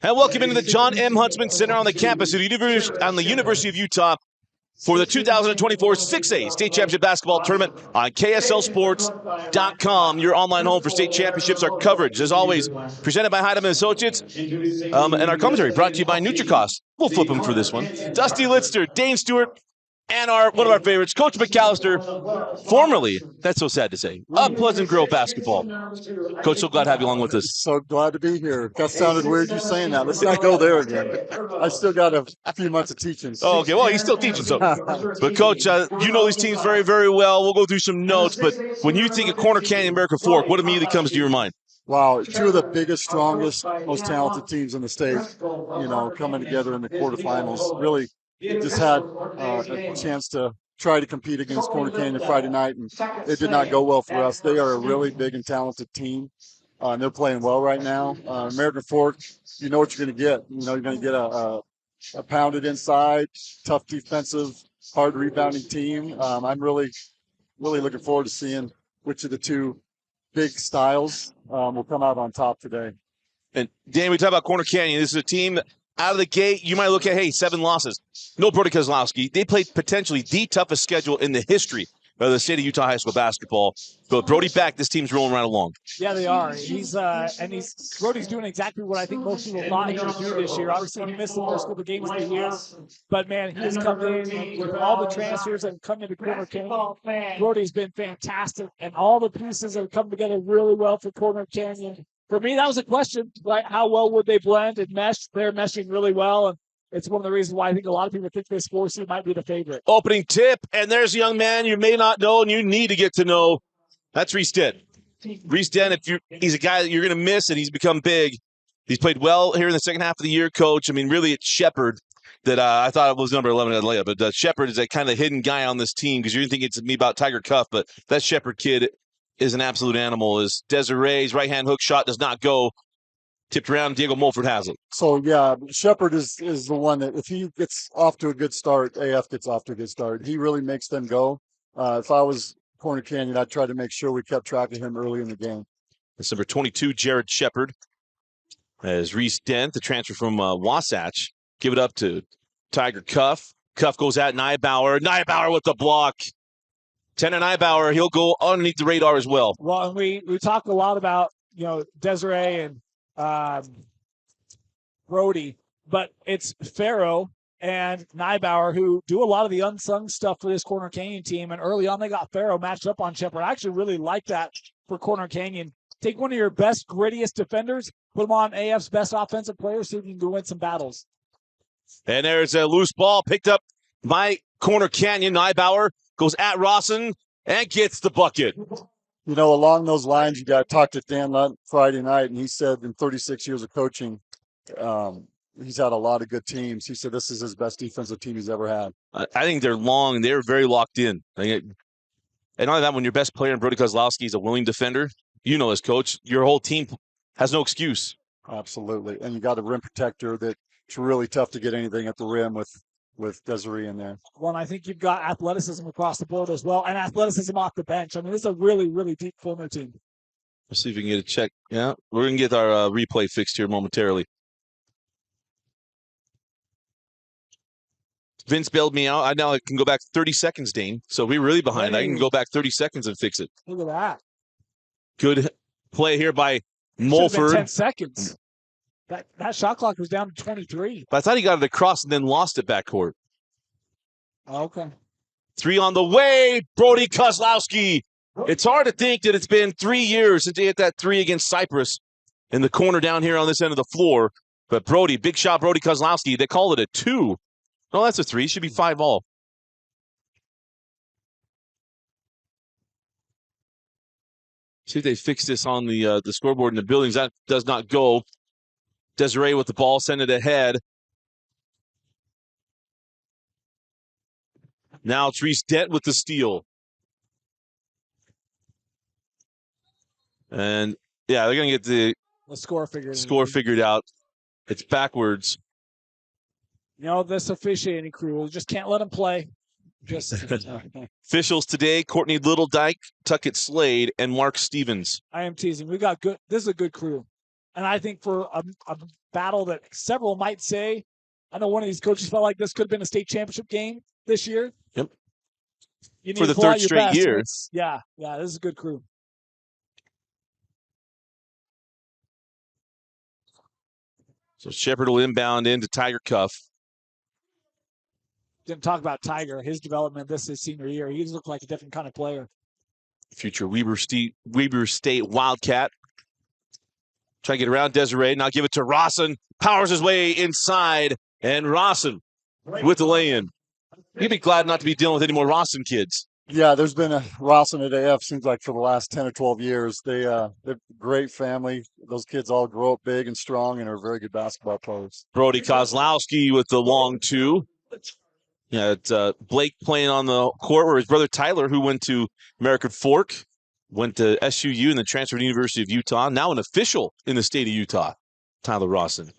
And welcome into the John M. Huntsman Center on the campus of the University of Utah for the 2024 6A State Championship Basketball Tournament on KSLSports.com, your online home for state championships. Our coverage, as always, presented by Heidemann Associates, and our commentary brought to you by NutriCost. We'll flip them for this one. Dusty Litster, Dane Stewart, and one of our favorites, Coach McAllister, formerly, that's so sad to say, of Pleasant Grove basketball. Coach, so glad to have you along with us. So glad to be here. That sounded weird you saying that. Let's not go there again. I still got a few months of teaching. Oh, okay, well, he's still teaching. So, but Coach, you know these teams very, very well. We'll go through some notes. But when you think of Corner Canyon, American Fork, what immediately comes to your mind? Wow, two of the biggest, strongest, most talented teams in the state, coming together in the quarterfinals. Really just had a chance to try to compete against Corner Canyon Friday night, and it did not go well for us. They are a really big and talented team, and they're playing well right now. American Fork, you know what you're going to get. You're going to get a pounded inside, tough defensive, hard rebounding team. I'm really looking forward to seeing which of the two big styles will come out on top today. And Dan, we talk about Corner Canyon. This is a team that out of the gate, you might look at, 7 losses. No Brody Kozlowski. They played potentially the toughest schedule in the history of the state of Utah high school basketball. But Brody back, this team's rolling right along. Yeah, they are. Brody's doing exactly what I think most people thought he would do this year. Obviously, he missed the first couple of games of the year, but man, he has come in with all the transfers that have come into Corner Canyon. Brody's been fantastic, and all the pieces have come together really well for Corner Canyon. For me, that was a question, right? How well would they blend and mesh? They're meshing really well, and it's one of the reasons why I think a lot of people think this 4C might be the favorite. Opening tip, and there's a young man you may not know and you need to get to know. That's Reese Dent. Reese Dent, he's a guy that you're going to miss, and he's become big. He's played well here in the second half of the year, Coach. I mean, really, it's Shepard that I thought it was number 11 at layup, but Shepard is that kind of hidden guy on this team because you're thinking it's me about Tiger Cuff, but that Shepard kid is an absolute animal. Is Desiree's right-hand hook shot does not go. Tipped around, Diego Mulford has it. So, yeah, Shepard is the one that if he gets off to a good start, AF gets off to a good start. He really makes them go. If I was Corner Canyon, I'd try to make sure we kept track of him early in the game. That's number 22, Jared Shepard. As Reese Dent, the transfer from Wasatch, give it up to Tiger Cuff. Cuff goes at Nybauer. Nybauer with the block. Tanner Nybauer, he'll go underneath the radar as well. Well, and we talk a lot about, Desiree and Brody, but it's Farrow and Nybauer who do a lot of the unsung stuff for this Corner Canyon team. And early on, they got Farrow matched up on Shepard. I actually really like that for Corner Canyon. Take one of your best, grittiest defenders, put them on AF's best offensive players so you can go win some battles. And there's a loose ball picked up by Corner Canyon. Nybauer goes at Rawson and gets the bucket. Along those lines, you got to talk to Dan Lunt Friday night, and he said in 36 years of coaching, he's had a lot of good teams. He said this is his best defensive team he's ever had. I think they're long. They're very locked in. And not only that, when your best player in Brody Kozlowski is a willing defender, as coach, your whole team has no excuse. Absolutely. And you got a rim protector that's really tough to get anything at the rim with Desiree in there. Well, and I think you've got athleticism across the board as well, and athleticism off the bench. I mean, this is a really, really deep corner team. Let's see if we can get a check. Yeah, we're going to get our replay fixed here momentarily. Vince bailed me out. I can go back 30 seconds, Dane. So we're really behind. I can go back 30 seconds and fix it. Look at that. Good play here by Mulford. 10 seconds. That shot clock was down to 23. But I thought he got it across and then lost it backcourt. Okay. 3 on the way. Brody Kozlowski. It's hard to think that it's been 3 years since he hit that 3 against Cypress in the corner down here on this end of the floor. But Brody, big shot, Brody Kozlowski. They call it a 2. No, that's a 3. It should be 5 all. See if they fix this on the scoreboard in the buildings. That does not go. Desiree with the ball, send it ahead. Now it's Reese Dent with the steal. And, yeah, they're going to get the score figured out. It's backwards. This officiating crew just can't let them play. Officials today, Courtney Littledyke, Tuckett Slade, and Mark Stevens. I am teasing. We got good. This is a good crew. And I think for a battle that several might say, I know one of these coaches felt like this could have been a state championship game this year. Yep. You need For to the pull out third your straight best. year. Yeah, this is a good crew. So Shepard will inbound into Tiger Cuff. Didn't talk about Tiger, his development this his senior year. He's looked like a different kind of player. Future Weber State Wildcat. Try to get around Desiree. Now give it to Rawson. Powers his way inside. And Rawson with the lay-in. He'd be glad not to be dealing with any more Rawson kids. Yeah, there's been a Rawson at AF, seems like for the last 10 or 12 years. They're a great family. Those kids all grow up big and strong and are very good basketball players. Brody Kozlowski with the long two. Yeah, it's Blake playing on the court where his brother Tyler, who went to American Fork, went to SUU and then transferred to the University of Utah. Now an official in the state of Utah, Tyler Rawson.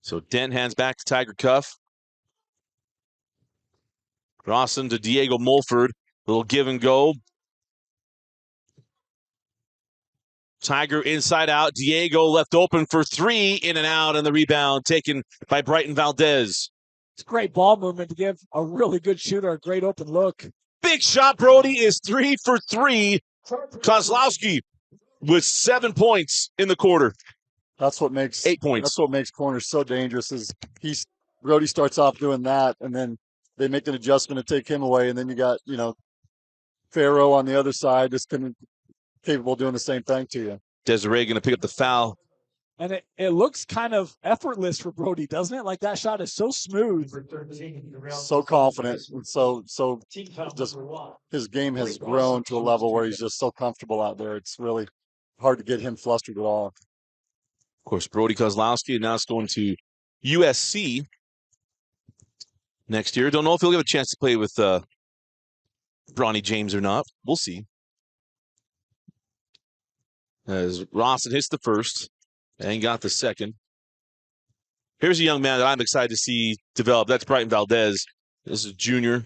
So Dent hands back to Tiger Cuff. Rawson to Diego Mulford. Little give and go. Tiger inside out. Diego left open for three. In and out, and the rebound taken by Brighton Valdez. It's great ball movement to give a really good shooter a great open look. Big shot, Brody, is 3 for 3. Kozlowski with 7 points in the quarter. That's what makes 8 points. That's what makes corners so dangerous. Is Brody starts off doing that, and then they make an adjustment to take him away, and then you got Farrow on the other side that's capable of doing the same thing to you. Desiree going to pick up the foul. And it looks kind of effortless for Brody, doesn't it? Like that shot is so smooth. So confident. And so just his game has grown to a level where he's just so comfortable out there. It's really hard to get him flustered at all. Of course, Brody Kozlowski now is going to USC next year. Don't know if he'll get a chance to play with Bronny James or not. We'll see. As Rawson hits the first and got the second. Here's a young man that I'm excited to see develop. That's Brighton Valdez. This is a junior.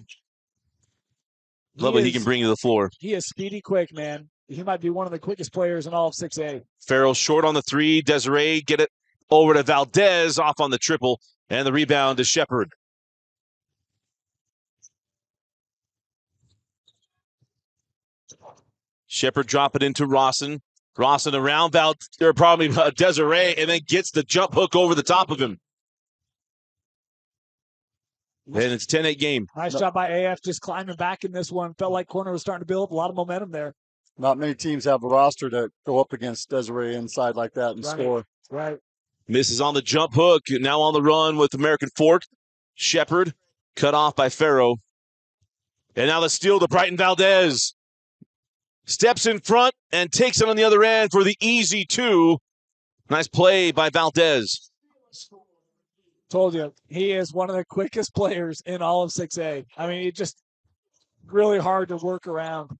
Love what he can bring to the floor. He is speedy quick, man. He might be one of the quickest players in all of 6A. Farrell short on the three. Desiree get it over to Valdez, off on the triple, and the rebound to Shepard. Shepard drop it into Rawson. Rawson around Desiree, and then gets the jump hook over the top of him. And it's 10-8 game. Nice job by AF just climbing back in this one. Felt like corner was starting to build up a lot of momentum there. Not many teams have a roster to go up against Desiree inside like that and score. Right. Misses on the jump hook. Now on the run with American Fork. Shepard cut off by Farrow. And now the steal to Brighton Valdez. Steps in front and takes it on the other end for the easy two. Nice play by Valdez. Told you, he is one of the quickest players in all of 6A. I mean, it's just really hard to work around.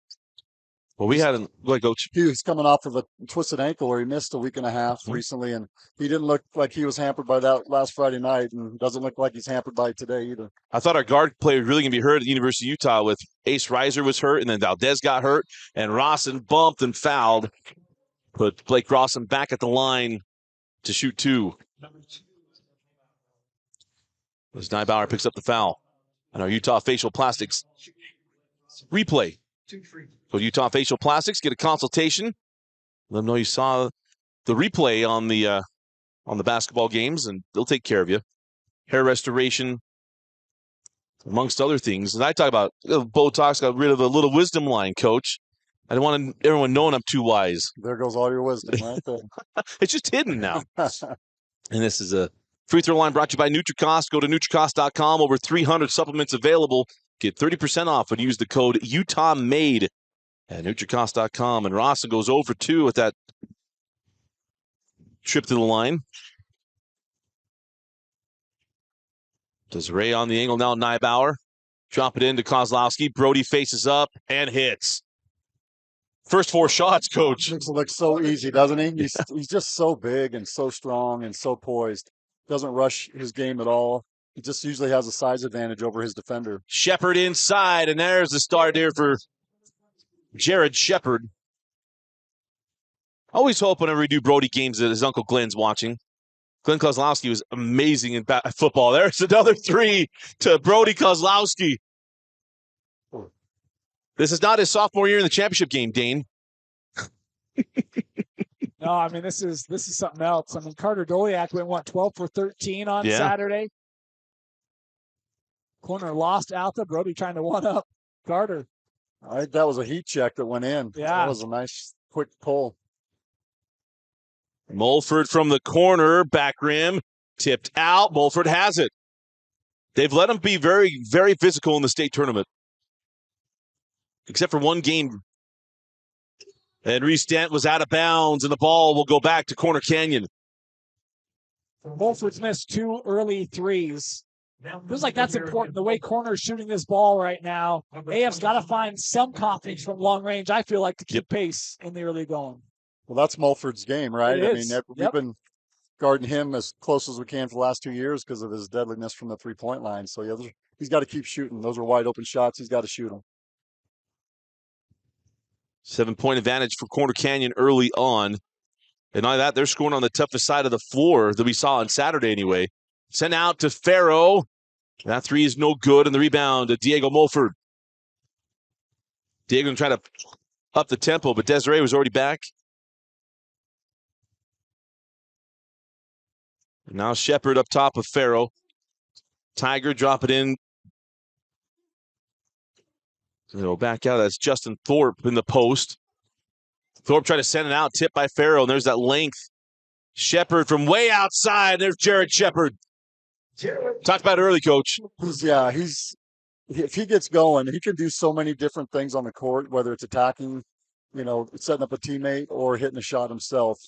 Well, we had Coach. He was coming off of a twisted ankle where he missed a week and a half recently, and he didn't look like he was hampered by that last Friday night, and doesn't look like he's hampered by it today either. I thought our guard player was really going to be hurt at the University of Utah with Ace Reiser was hurt, and then Valdez got hurt, and Rawson bumped and fouled. Put Blake Rawson back at the line to shoot two. As Nybauer picks up the foul. And our Utah Facial Plastics replay. Go to Utah Facial Plastics, get a consultation. Let them know you saw the replay on the basketball games, and they'll take care of you. Hair restoration, amongst other things. And I talk about Botox, got rid of a little wisdom line, Coach. I don't want everyone knowing I'm too wise. There goes all your wisdom right there. It's just hidden now. And this is a free throw line brought to you by NutriCost. Go to NutriCost.com. Over 300 supplements available. Get 30% off and use the code UTAHMADE at NutriCost.com. And Rawson goes 0 for 2 with that trip to the line. Desiree on the angle now, Nybauer. Drop it into Kozlowski. Brody faces up and hits. First 4 shots, Coach. Makes it look so easy, doesn't he? He's just so big and so strong and so poised. Doesn't rush his game at all. He just usually has a size advantage over his defender. Shepard inside, and there's the start there for Jared Shepard. Always hope whenever we do Brody games that his uncle Glenn's watching. Glenn Kozlowski was amazing in football. There's another 3 to Brody Kozlowski. This is not his sophomore year in the championship game, Dane. No, I mean, this is something else. I mean, Carter Doliak went 12 for 13 on Saturday. Corner lost Alta. Brody trying to one-up Carter. I think that was a heat check that went in. Yeah. That was a nice, quick pull. Mulford from the corner, back rim, tipped out. Mulford has it. They've let him be very, very physical in the state tournament. Except for one game. And Reese Dent was out of bounds, and the ball will go back to Corner Canyon. Mulford's missed 2 early threes. Feels like that's important. The way Corner's shooting this ball right now, AF's got to find some confidence from long range, I feel like, to keep pace in the early going. Well, that's Mulford's game, right? It I is. mean, we've been guarding him as close as we can for the last 2 years because of his deadliness from the three-point line. So, yeah, he's got to keep shooting. Those are wide open shots. He's got to shoot them. 7-point advantage for Corner Canyon early on. And not that, they're scoring on the toughest side of the floor that we saw on Saturday anyway. Sent out to Farrow. That 3 is no good, and the rebound to Diego Mulford. Diego going to try to up the tempo, but Desiree was already back. Now Shepard up top with Farrow. Tiger drop it in. So back out. That's Justin Thorpe in the post. Thorpe tried to send it out, tipped by Farrow, and there's that length. Shepard from way outside. There's Jared Shepard. Talked about it early, Coach. Yeah, if he gets going, he can do so many different things on the court, whether it's attacking, setting up a teammate or hitting a shot himself.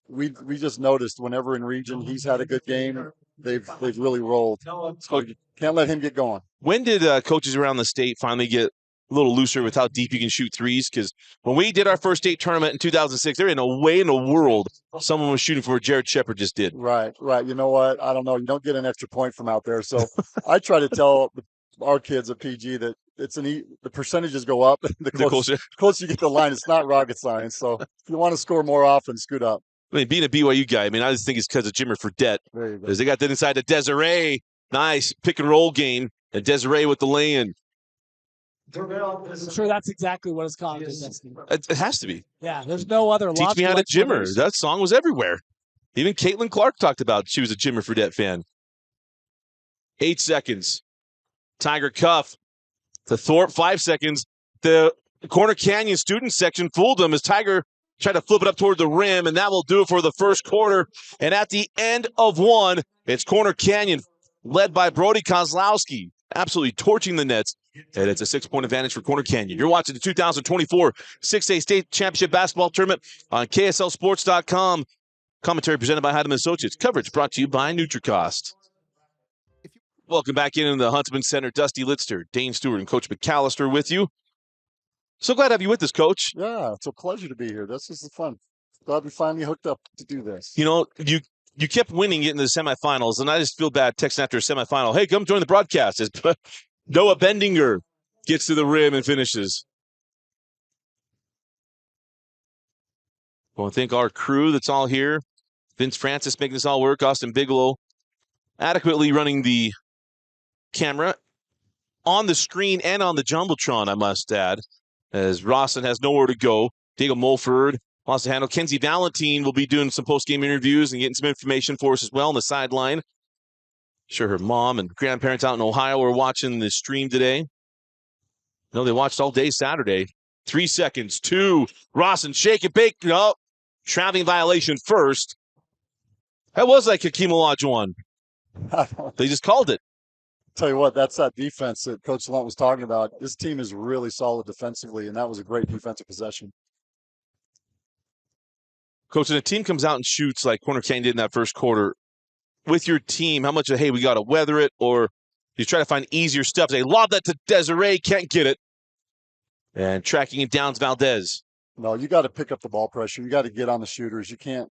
We just noticed whenever in region he's had a good game, they've really rolled. So you can't let him get going. When did coaches around the state finally get a little looser with how deep you can shoot threes? Because when we did our first state tournament in 2006, there ain't no way in the world someone was shooting for what Jared Shepard just did. Right. You know what? I don't know. You don't get an extra point from out there. So I try to tell our kids at PG that the percentages go up. The closer you get to the line, it's not rocket science. So if you want to score more often, scoot up. I mean, being a BYU guy, I just think it's because of Jimmer Fredette. There you go. Because they got that inside to Desiree. Nice pick and roll game. And Desiree with the lay-in. I'm sure that's exactly what it's called. It has to be. Yeah, there's no other. Teach me how to Jimmer. That song was everywhere. Even Caitlin Clark talked about she was a Jimmer Fredette fan. 8 seconds. Tiger cuff to Thorpe. 5 seconds. The Corner Canyon student section fooled them as Tiger tried to flip it up toward the rim, and that will do it for the first quarter. And at the end of one, it's Corner Canyon led by Brody Kozlowski, absolutely torching the nets. And it's a 6-point advantage for Corner Canyon. You're watching the 2024 6A State Championship Basketball Tournament on KSLSports.com. Commentary presented by Heidemann Associates. Coverage brought to you by NutriCost. Welcome back in the Huntsman Center. Dusty Litster, Dane Stewart, and Coach McAllister with you. So glad to have you with us, Coach. Yeah, it's a pleasure to be here. This is fun. Glad we finally hooked up to do this. You kept winning getting to the semifinals, and I just feel bad texting after a semifinal. Hey, come join the broadcast. Noah Bendinger gets to the rim and finishes. Well, I thank our crew that's all here. Vince Francis making this all work. Austin Bigelow adequately running the camera on the screen and on the Jumbotron, I must add, as Rawson has nowhere to go. Diego Mulford wants to handle. Kenzie Valentine will be doing some post-game interviews and getting some information for us as well on the sideline. Sure, her mom and grandparents out in Ohio are watching the stream today. No, they watched all day Saturday. 3 seconds. 2. Rawson, shake it, bake. No. Traveling violation first. That was like Hakeem Olajuwon. They just called it. Tell you what, that's that defense that Coach Lunt was talking about. This team is really solid defensively, and that was a great defensive possession. Coach, when a team comes out and shoots like Corner Canyon did in that first quarter, with your team, how much of, hey, we got to weather it, or you try to find easier stuff? They lob that to Desiree, can't get it. And tracking it down to Valdez. No, you got to pick up the ball pressure. You got to get on the shooters. You can't,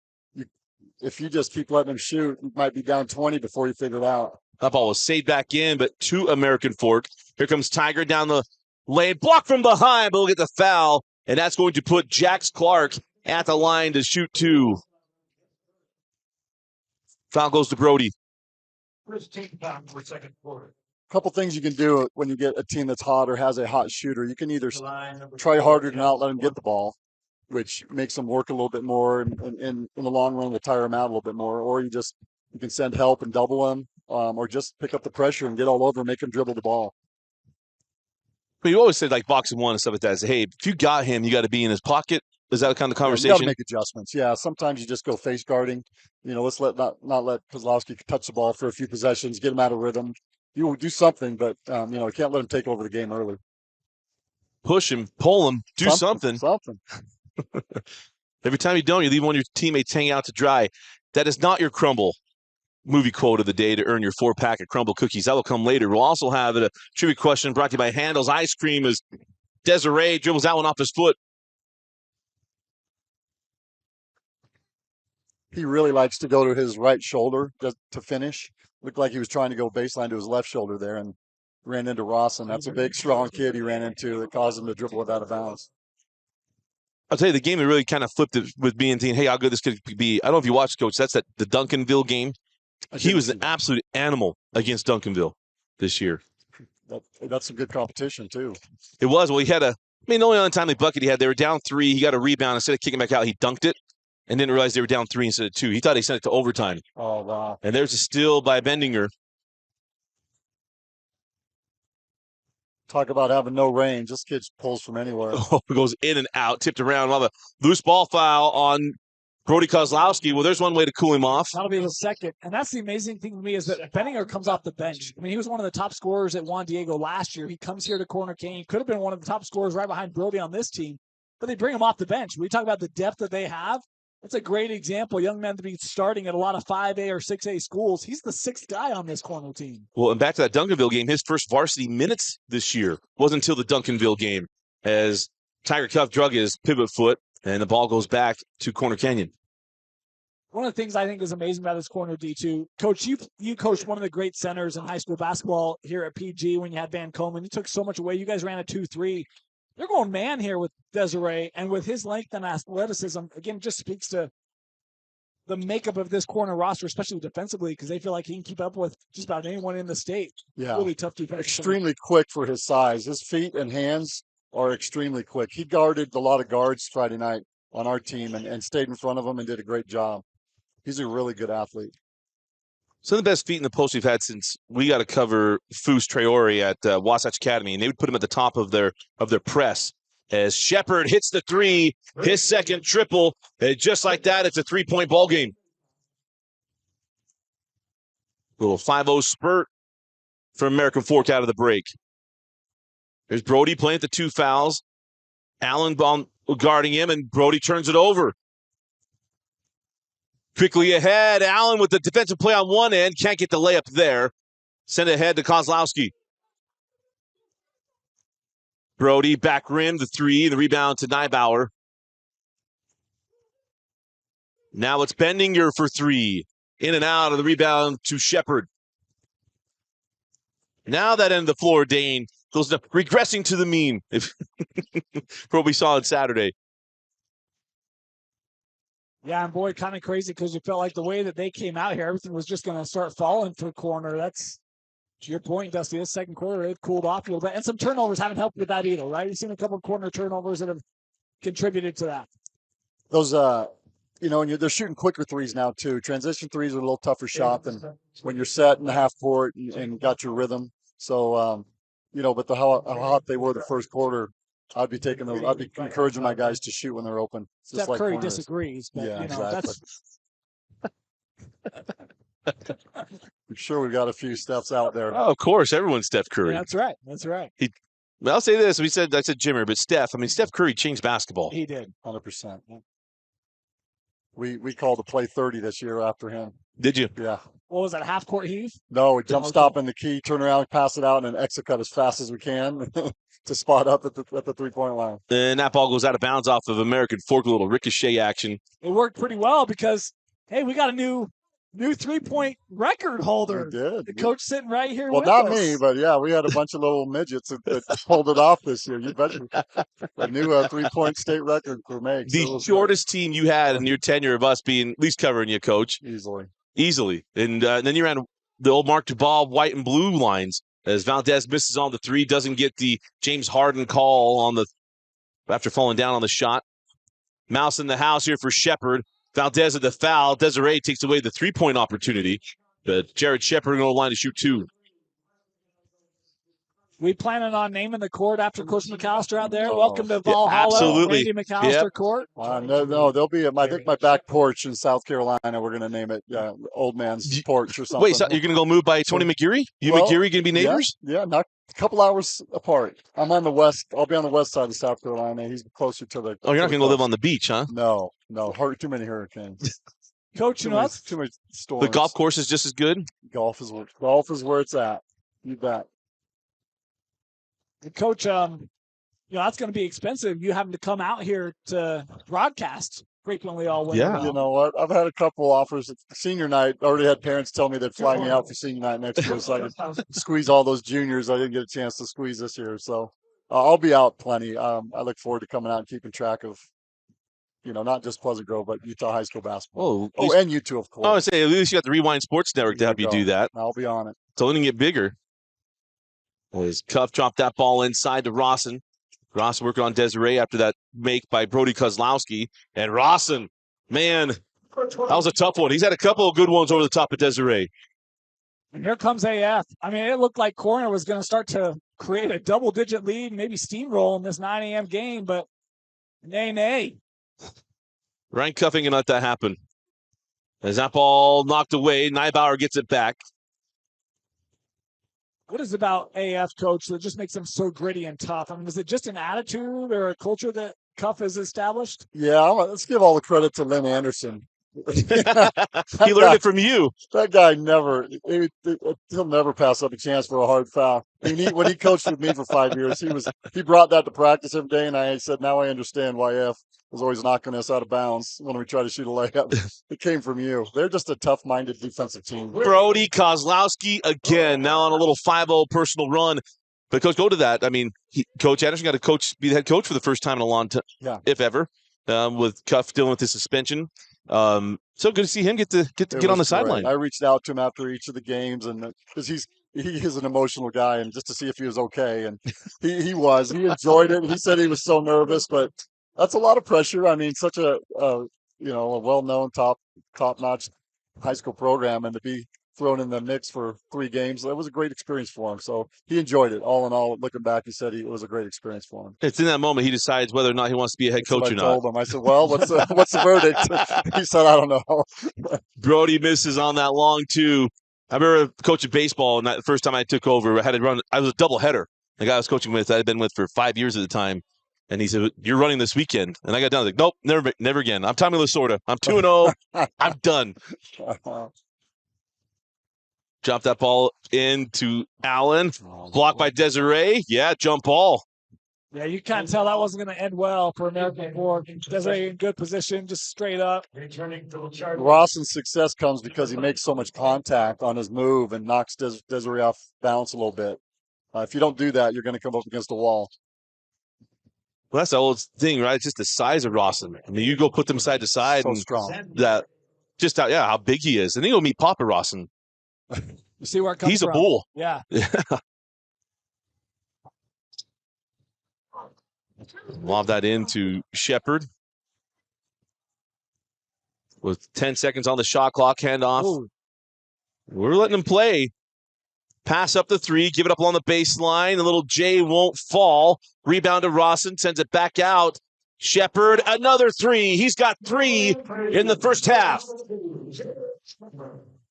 if you just keep letting them shoot, you might be down 20 before you figure it out. That ball was saved back in, but to American Fork. Here comes Tiger down the lane. Block from behind, but we'll get the foul. And that's going to put Jax Clark at the line to shoot 2. Foul goes to Brody. Couple things you can do when you get a team that's hot or has a hot shooter. You can either try harder to not let them get the ball, which makes them work a little bit more, and in the long run will tire them out a little bit more. Or you can send help and double them, or just pick up the pressure and get all over and make them dribble the ball. But you always said like boxing one and stuff like that. Say, hey, if you got him, you got to be in his pocket. Is that kind of conversation? You got to make adjustments. Yeah, sometimes you just go face guarding. Let's not let Kozlowski touch the ball for a few possessions, get him out of rhythm. You will do something, but you can't let him take over the game early. Push him, pull him, do something. Every time you don't, you leave one of your teammates hanging out to dry. That is not your Crumble movie quote of the day to earn your 4-pack of Crumble cookies. That will come later. We'll also have a trivia question brought to you by Handel's Ice Cream as Desiree dribbles that one off his foot. He really likes to go to his right shoulder to finish. Looked like he was trying to go baseline to his left shoulder there and ran into Rawson. That's a big, strong kid he ran into that caused him to dribble it out of bounds. I'll tell you, the game really kind of flipped it with me and thinking, hey, how good this could be. I don't know if you watched, Coach. That's the Duncanville game. He was an absolute animal against Duncanville this year. That's some good competition, too. It was. Well, the only untimely bucket he had, they were down 3. He got a rebound. Instead of kicking back out, he dunked it and didn't realize they were down 3 instead of 2. He thought he sent it to overtime. Oh, wow. And there's a steal by Bendinger. Talk about having no range. This kid pulls from anywhere. Oh, it goes in and out, tipped around. We'll have a loose ball foul on Brody Kozlowski. Well, there's one way to cool him off. That'll be the second. And that's the amazing thing to me is that Bendinger comes off the bench. I mean, he was one of the top scorers at Juan Diego last year. He comes here to Corner Kane. He could have been one of the top scorers right behind Brody on this team, but they bring him off the bench. We talk about the depth that they have. That's a great example. Young men to be starting at a lot of 5A or 6A schools. He's the 6th guy on this corner team. Well, and back to that Duncanville game, his first varsity minutes this year wasn't until the Duncanville game as Tiger Cuff drug his pivot foot and the ball goes back to Corner Canyon. One of the things I think is amazing about this corner D2, Coach, you coached one of the great centers in high school basketball here at PG when you had Van Komen. You took so much away. You guys ran a 2-3. They're going man here with Desiree, and with his length and athleticism, again, just speaks to the makeup of this corner roster, especially defensively, because they feel like he can keep up with just about anyone in the state. Yeah. Really tough defense. Extremely quick for his size. His feet and hands are extremely quick. He guarded a lot of guards Friday night on our team and stayed in front of them and did a great job. He's a really good athlete. Some of the best feet in the post we've had since we got to cover Foose Traore at Wasatch Academy, and they would put him at the top of their press as Shepard hits the 3, his second triple, and just like that, it's a 3-point ball game. Little 5-0 spurt for American Fork out of the break. There's Brody playing at the 2 fouls. Allen guarding him, and Brody turns it over. Quickly ahead, Allen with the defensive play on one end. Can't get the layup there. Send it ahead to Kozlowski. Brody back rim, the 3, the rebound to Neibauer. Now it's Bendinger for 3. In and out of the rebound to Shepard. Now that end of the floor, Dane goes regressing to the mean. For what we saw on Saturday. Yeah, and boy, kind of crazy because you felt like the way that they came out here, everything was just going to start falling for corner. That's, to your point, Dusty, this second quarter, it cooled off a little bit. And some turnovers haven't helped with that either, right? You've seen a couple of corner turnovers that have contributed to that. Those, and they're shooting quicker threes now, too. Transition threes are a little tougher shot than when you're set in the half court and got your rhythm. So, but how hot they were the first quarter, I'd be taking those. I'd be encouraging my guys to shoot when they're open. Steph like Curry disagrees, but yeah, exactly. I'm sure we've got a few Stephs out there. Oh, of course, everyone's Steph Curry. Yeah, that's right. That's right. I'll say this: I said Jimmer, but Steph. Steph Curry changed basketball. He did, 100%. We called a play 30 this year after him. Did you? Yeah. What was that, half court heave? No, we jump stop in the key, turn around, pass it out, and then exit cut as fast as we can to spot up at the 3-point line. And that ball goes out of bounds off of American Fork, a little ricochet action. It worked pretty well because, hey, we got a new new 3-point record holder. We did. The coach sitting right here Well, with not us. me, but yeah, we had a bunch of little midgets that pulled it off this year. You bet. A new 3-point state record for Meg. The shortest team you had in your tenure of us being at least covering you, Coach. Easily. And then you ran the old Mark Duval white and blue lines as Valdez misses on the three, doesn't get the James Harden call on the after falling down on the shot. Mouse in the house here for Shepard. Valdez at the foul. Desiree takes away the 3-point opportunity. But Jared Shepard going to line to shoot 2. We planning on naming the court after Coach McAllister out there? Welcome to Valhalla, absolutely. Randy McAllister Court. No, there'll be I think my back porch in South Carolina. We're going to name it Old Man's Porch or something. Wait, so you're going to go move by Tony McGeary? McGeary going to be neighbors? Yeah, not a couple hours apart. I'm on the west. I'll be on the west side of South Carolina. He's closer to the. Oh, you're not going to go live on the beach, huh? No. Too many hurricanes. Coach, too much storms. The golf course is just as good? Golf is where it's at. You bet. Coach, that's going to be expensive. You having to come out here to broadcast frequently all winter. Yeah. You know what? I've had a couple offers. Senior night, already had parents tell me they'd fly me out for senior night next year so I could squeeze all those juniors I didn't get a chance to squeeze this year. So I'll be out plenty. I look forward to coming out and keeping track of, not just Pleasant Grove, but Utah High School basketball. And you too, of course. I would say at least you got the Rewind Sports Network to help you do that. I'll be on it. It's only going to get bigger. As Cuff dropped that ball inside to Rawson. Rawson working on Desiree after that make by Brody Kozlowski. And Rawson, man, that was a tough one. He's had a couple of good ones over the top of Desiree. And here comes AF. I mean, it looked like Corner was going to start to create a double-digit lead, maybe steamroll in this 9 a.m. game, but nay. Ryan Cuffing can let that happen. As that ball knocked away, Neibauer gets it back. What is it about AF, Coach, that just makes them so gritty and tough? I mean, is it just an attitude or a culture that Cuff has established? Yeah, let's give all the credit to Lynn Anderson. He learned it from you. That guy he'll never pass up a chance for a hard foul. When he coached with me for 5 years, he brought that to practice every day, and I said, now I understand why F was always knocking us out of bounds when we try to shoot a layup. It came from you. They're just a tough-minded defensive team. Brody Kozlowski again, now on a little 5-0 personal run. But, Coach, go to that. I mean, Coach Anderson got to be the head coach for the first time in a long time, if ever, with Cuff dealing with his suspension. So good to see him get on the sideline. I reached out to him after each of the games, and because he is an emotional guy, and just to see if he was okay, and he was. He enjoyed it. He said he was so nervous, but that's a lot of pressure. I mean, such a well-known, top-notch high school program, and to be thrown in the mix for 3 games, that was a great experience for him. So he enjoyed it. All in all, looking back, he said it was a great experience for him. It's in that moment he decides whether or not he wants to be a head coach or not. I told him. I said, well, what's the verdict? He said, I don't know. Brody misses on that long, too. I remember coaching baseball, and the first time I took over, I had to run. I was a doubleheader. The guy I was coaching with, I had been with for 5 years at the time. And he said, you're running this weekend. And I got done. I was like, nope, never again. I'm Tommy Lasorda. I'm 2-0. I'm done. Drop that ball into Allen. Blocked by Desiree. Yeah, jump ball. Yeah, you can't tell that wasn't going to end well for American Fork. Desiree in good position, just straight up. Rawson's success comes because he makes so much contact on his move and knocks Desiree off balance a little bit. If you don't do that, you're going to come up against a wall. Well, that's the old thing, right? It's just the size of Rawson. I mean, you go put them side to side. So strong. How big he is. And then you go meet Papa Rawson. You see where it comes He's from. a bull. Yeah. Lob that into Shepard. With 10 seconds on the shot clock, handoff. Ooh. We're letting him play. Pass up the 3, give it up along the baseline. The little J won't fall. Rebound to Rawson, sends it back out. Shepard, another 3. He's got 3 in the first half.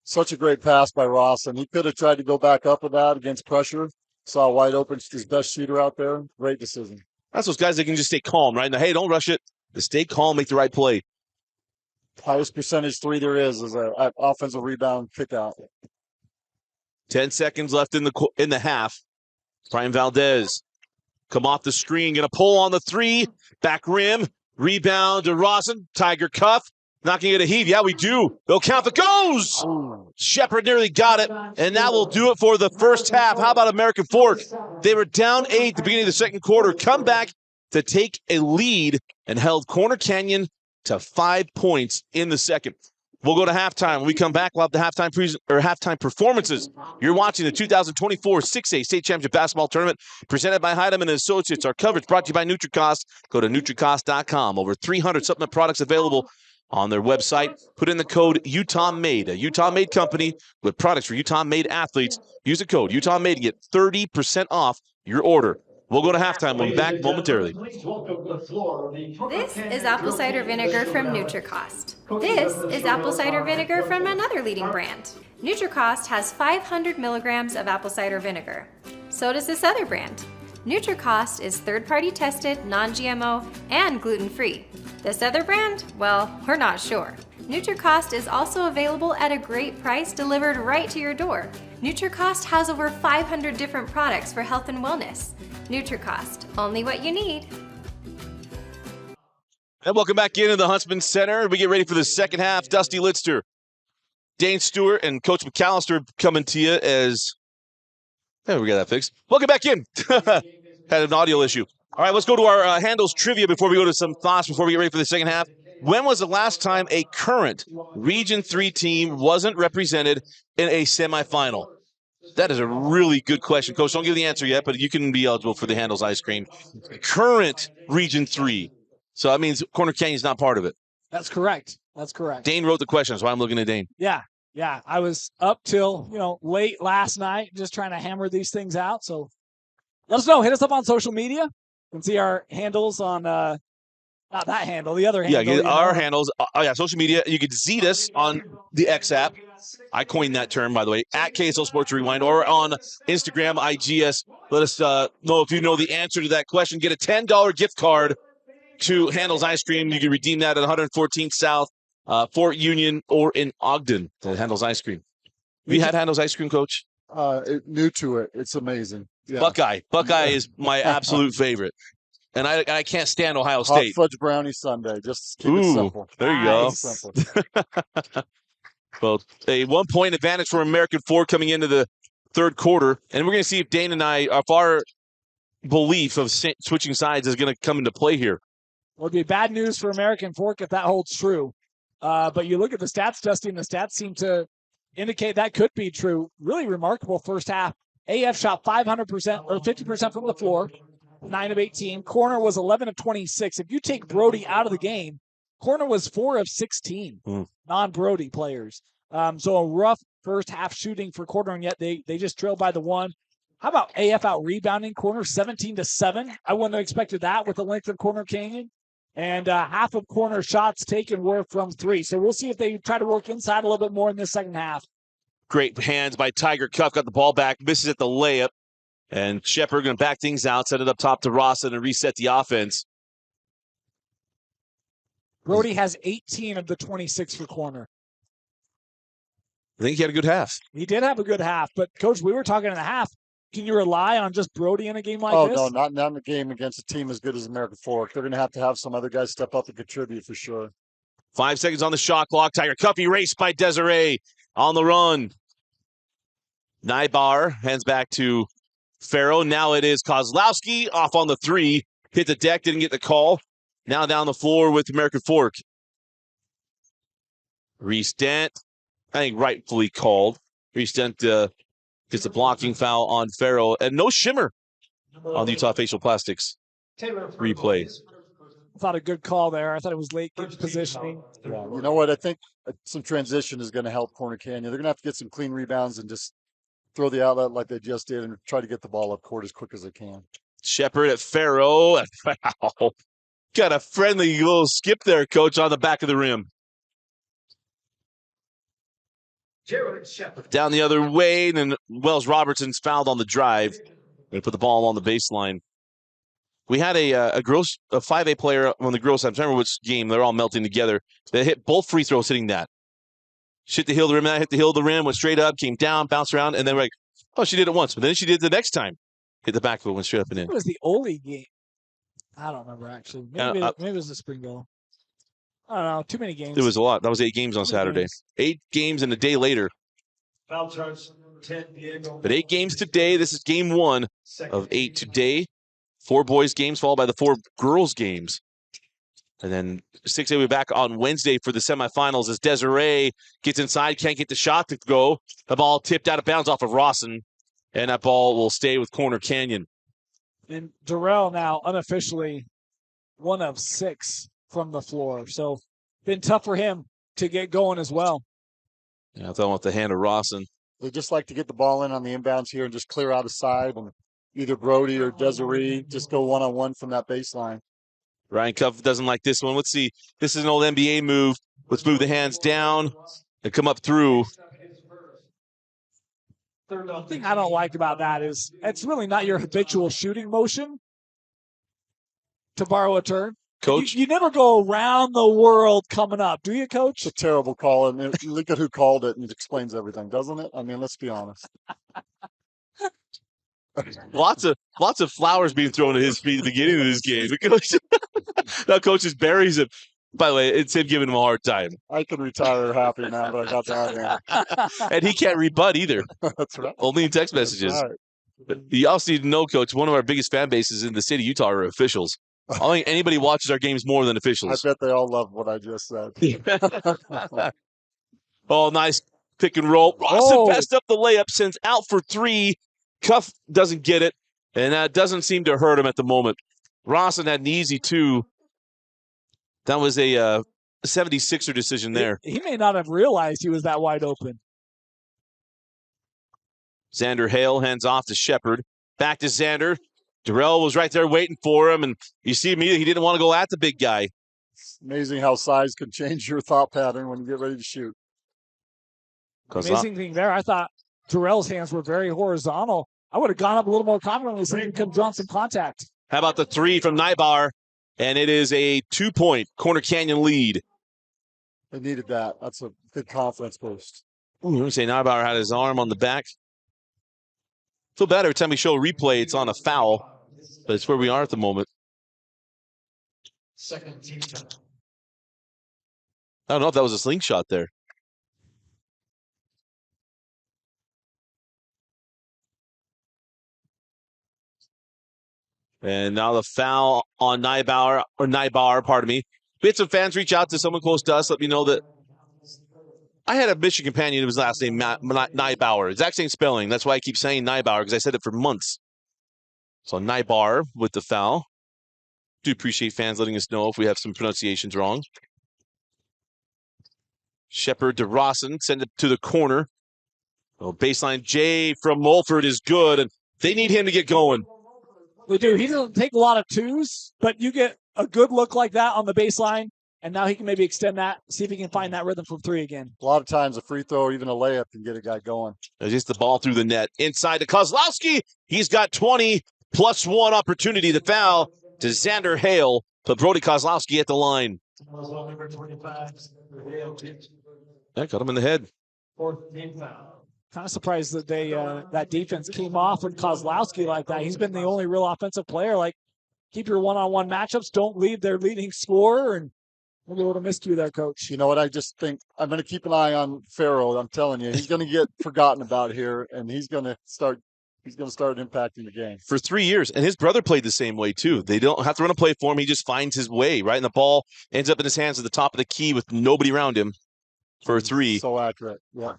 Such a great pass by Rawson. He could have tried to go back up with that against pressure. Saw wide open, his best shooter out there. Great decision. That's those guys that can just stay calm, right? Now, hey, don't rush it. Just stay calm, make the right play. Highest percentage 3 there is an offensive rebound kick out. 10 seconds left in the half. Brian Valdez come off the screen, gonna pull on the 3, back rim, rebound to Rawson, Tiger Cuff, Not going to get a heave. Yeah, we do. They'll count the goes. Shepard nearly got it, and that will do it for the first half. How about American Fork? They were down 8 at the beginning of the second quarter, come back to take a lead and held Corner Canyon to 5 points in the second. We'll go to halftime. When we come back, we'll have the halftime performances. You're watching the 2024 6A State Championship Basketball Tournament presented by Heidemann & Associates. Our coverage brought to you by NutriCost. Go to NutriCost.com. Over 300 supplement products available on their website. Put in the code UtahMade, a Utah-made company with products for Utah-made athletes. Use the code UtahMade to get 30% off your order. We'll go to halftime. We'll be back momentarily. This is apple cider vinegar from NutriCost. This is apple cider vinegar from another leading brand. NutriCost has 500 milligrams of apple cider vinegar. So does this other brand. NutriCost is third-party tested, non-GMO, and gluten-free. This other brand? Well, we're not sure. NutriCost is also available at a great price delivered right to your door. NutriCost has over 500 different products for health and wellness. NutriCost, only what you need. And welcome back into the Huntsman Center. We get ready for the second half. Dusty Litster, Dane Stewart, and Coach McAllister coming to you as... There, we got that fixed. Welcome back in. Had an audio issue. All right, let's go to our handles trivia before we go to some thoughts before we get ready for the second half. When was the last time a current Region 3 team wasn't represented in a semifinal? That is a really good question. Coach, don't give the answer yet, but you can be eligible for the handles ice cream. Current Region 3. So that means Corner Canyon's not part of it. That's correct. That's correct. Dane wrote the question, so I'm looking at Dane. Yeah. I was up till, late last night just trying to hammer these things out. So let us know. Hit us up on social media. You can see our handles on, not that handle, the other handle. Yeah, our handles. Social media. You could Zete us on the X app. I coined that term, by the way, at KSL Sports Rewind, or on Instagram, IGS. Let us know if you know the answer to that question. Get a $10 gift card to Handles Ice Cream. You can redeem that at 114th South, Fort Union, or in Ogden. Handles Ice Cream. Have you had Handles Ice Cream, Coach? New to it. It's amazing. Yeah. Buckeye is my absolute favorite. And I can't stand Ohio State. Hot fudge brownie sundae. Just keep it simple. There you go. Simple. Well, a 1 point advantage for American Fork coming into the third quarter. And we're going to see if Dane and I, if our belief of switching sides is going to come into play here. Well, it'd be bad news for American Fork if that holds true. But you look at the stats, Dusty, and the stats seem to indicate that could be true. Really remarkable first half. AF shot 500% or 50% from the floor, 9 of 18. Corner was 11 of 26. If you take Brody out of the game, Corner was 4 of 16 non-Brody players. So a rough first half shooting for Corner, and yet they just trailed by the one. How about AF out rebounding Corner 17-7? I wouldn't have expected that with the length of Corner Canyon. And half of Corner shots taken were from 3. So we'll see if they try to work inside a little bit more in this second half. Great hands by Tiger Cuff. Got the ball back. Misses at the layup. And Shepard going to back things out. Send it up top to Rossa and reset the offense. Brody has 18 of the 26 for Corner. I think he had a good half. He did have a good half. But, Coach, we were talking in the half. Can you rely on just Brody in a game like this? Oh, no, not in a game against a team as good as American Fork. They're going to have some other guys step up and contribute for sure. 5 seconds on the shot clock. Tiger Cuff erased by Desiree on the run. Nybar hands back to Farrow. Now it is Kozlowski off on the 3. Hit the deck, didn't get the call. Now down the floor with American Fork. Reese Dent, I think rightfully called. Reese Dent gets a blocking foul on Farrow. And no shimmer on the Utah Facial Plastics replay. I thought a good call there. I thought it was late game positioning. Yeah, you know what? I think some transition is going to help Corner Canyon. They're going to have to get some clean rebounds and just throw the outlet like they just did and try to get the ball up court as quick as they can. Shepard at Farrow. Wow. Got a friendly little skip there, Coach, on the back of the rim. Down the other way, and then Wells Robertson's fouled on the drive. Going to put the ball on the baseline. We had a 5A player on the girls' side. I don't remember which game. They're all melting together. They hit both free throws hitting that. Hit the heel of the rim, hit the heel of the rim, went straight up, came down, bounced around, and then we're like, oh, she did it once. But then she did it the next time. Hit the back foot, went straight up and in. It was the Ole game. I don't remember, actually. Maybe it was the spring ball. I don't know, too many games. It was a lot. That was 8 games on Saturday. Games. 8 games and a day later. But 8 games today. This is game 1 of 8 today. 4 boys games followed by the 4 girls games. And then 6A will be back on Wednesday for the semifinals as Desiree gets inside, can't get the shot to go. The ball tipped out of bounds off of Rawson, and that ball will stay with Corner Canyon. And Durrell now unofficially 1 of 6 from the floor. So been tough for him to get going as well. Yeah, I thought with the hand of Rawson. They just like to get the ball in on the inbounds here and just clear out a side, and either Brody or Desiree just go one-on-one from that baseline. Ryan Cuff doesn't like this one. Let's see. This is an old NBA move. Let's move the hands down and come up through. The thing I don't like about that is it's really not your habitual shooting motion, to borrow a term. Coach? You never go around the world coming up, do you, Coach? It's a terrible call, and look at who called it, and it explains everything, doesn't it? I mean, let's be honest. Lots of flowers being thrown at his feet at the beginning of this game. Now coach just buries him. By the way, it's him giving him a hard time. I can retire happy now that I got that in. And he can't rebut either. That's right. Only in text messages. Right. But you also need to know, Coach, one of our biggest fan bases in the city of Utah are officials. I don't think anybody watches our games more than I officials. bet they all love what I just said. Oh, nice pick and roll. Rawson passed up the layup, sends out for 3. Cuff doesn't get it, and that doesn't seem to hurt him at the moment. Rawson had an easy 2. That was a 76er decision there. He may not have realized he was that wide open. Xander Hale hands off to Shepard. Back to Xander. Durrell was right there waiting for him, and you see immediately he didn't want to go at the big guy. It's amazing how size can change your thought pattern when you get ready to shoot. Amazing thing there. I thought Durrell's hands were very horizontal. I would have gone up a little more confidently so he could come draw some contact. How about the 3 from Nybar? And it is a 2-point Corner Canyon lead. They needed that. That's a good confidence boost. Ooh, say Nybar had his arm on the back. Feel bad every time we show a replay, it's on a foul. But it's where we are at the moment. I don't know if that was a slingshot there. And now the foul on Nybar, pardon me. We had some fans reach out to someone close to us, let me know that I had a Michigan companion whose last name Nybauer. Exact same spelling. That's why I keep saying Nybauer, because I said it for months. So Nybar with the foul. Do appreciate fans letting us know if we have some pronunciations wrong. Shepard to Rawson, send it to the corner. Oh, baseline J from Mulford is good, and they need him to get going. They do. He doesn't take a lot of 2s, but you get a good look like that on the baseline, and now he can maybe extend that, see if he can find that rhythm from 3 again. A lot of times a free throw or even a layup can get a guy going. Just the ball through the net. Inside to Kozlowski. He's got 20 plus 1 opportunity. The foul to Xander Hale, but Brody Kozlowski at the line. That got him in the head. Kind of surprised that that defense came off with Kozlowski like that. He's been the only real offensive player. Like, keep your one-on-one matchups. Don't leave their leading scorer, and maybe would have missed you there, Coach. You know what? I just think I'm going to keep an eye on Farrell. I'm telling you, he's going to get forgotten about here, and he's going to start impacting the game. For 3 years, and his brother played the same way too. They don't have to run a play for him. He just finds his way, right? And the ball ends up in his hands at the top of the key with nobody around him for a 3. So accurate. Yeah.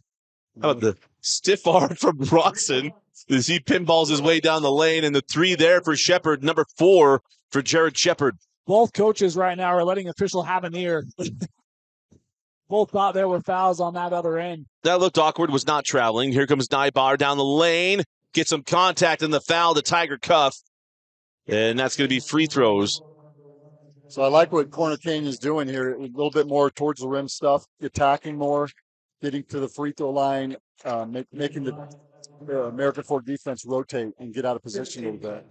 How about the stiff arm from Rawson as he pinballs his way down the lane, and the 3 there for Shepard, number 4 for Jared Shepard. Both coaches right now are letting official have an ear. Both thought there were fouls on that other end. That looked awkward, was not traveling. Here comes Nybar down the lane. Get some contact in the foul to Tiger Cuff. And that's going to be free throws. So I like what Corner Canyon's doing here. A little bit more towards the rim stuff, attacking more, getting to the free throw line, making the American Fork defense rotate and get out of position a little bit.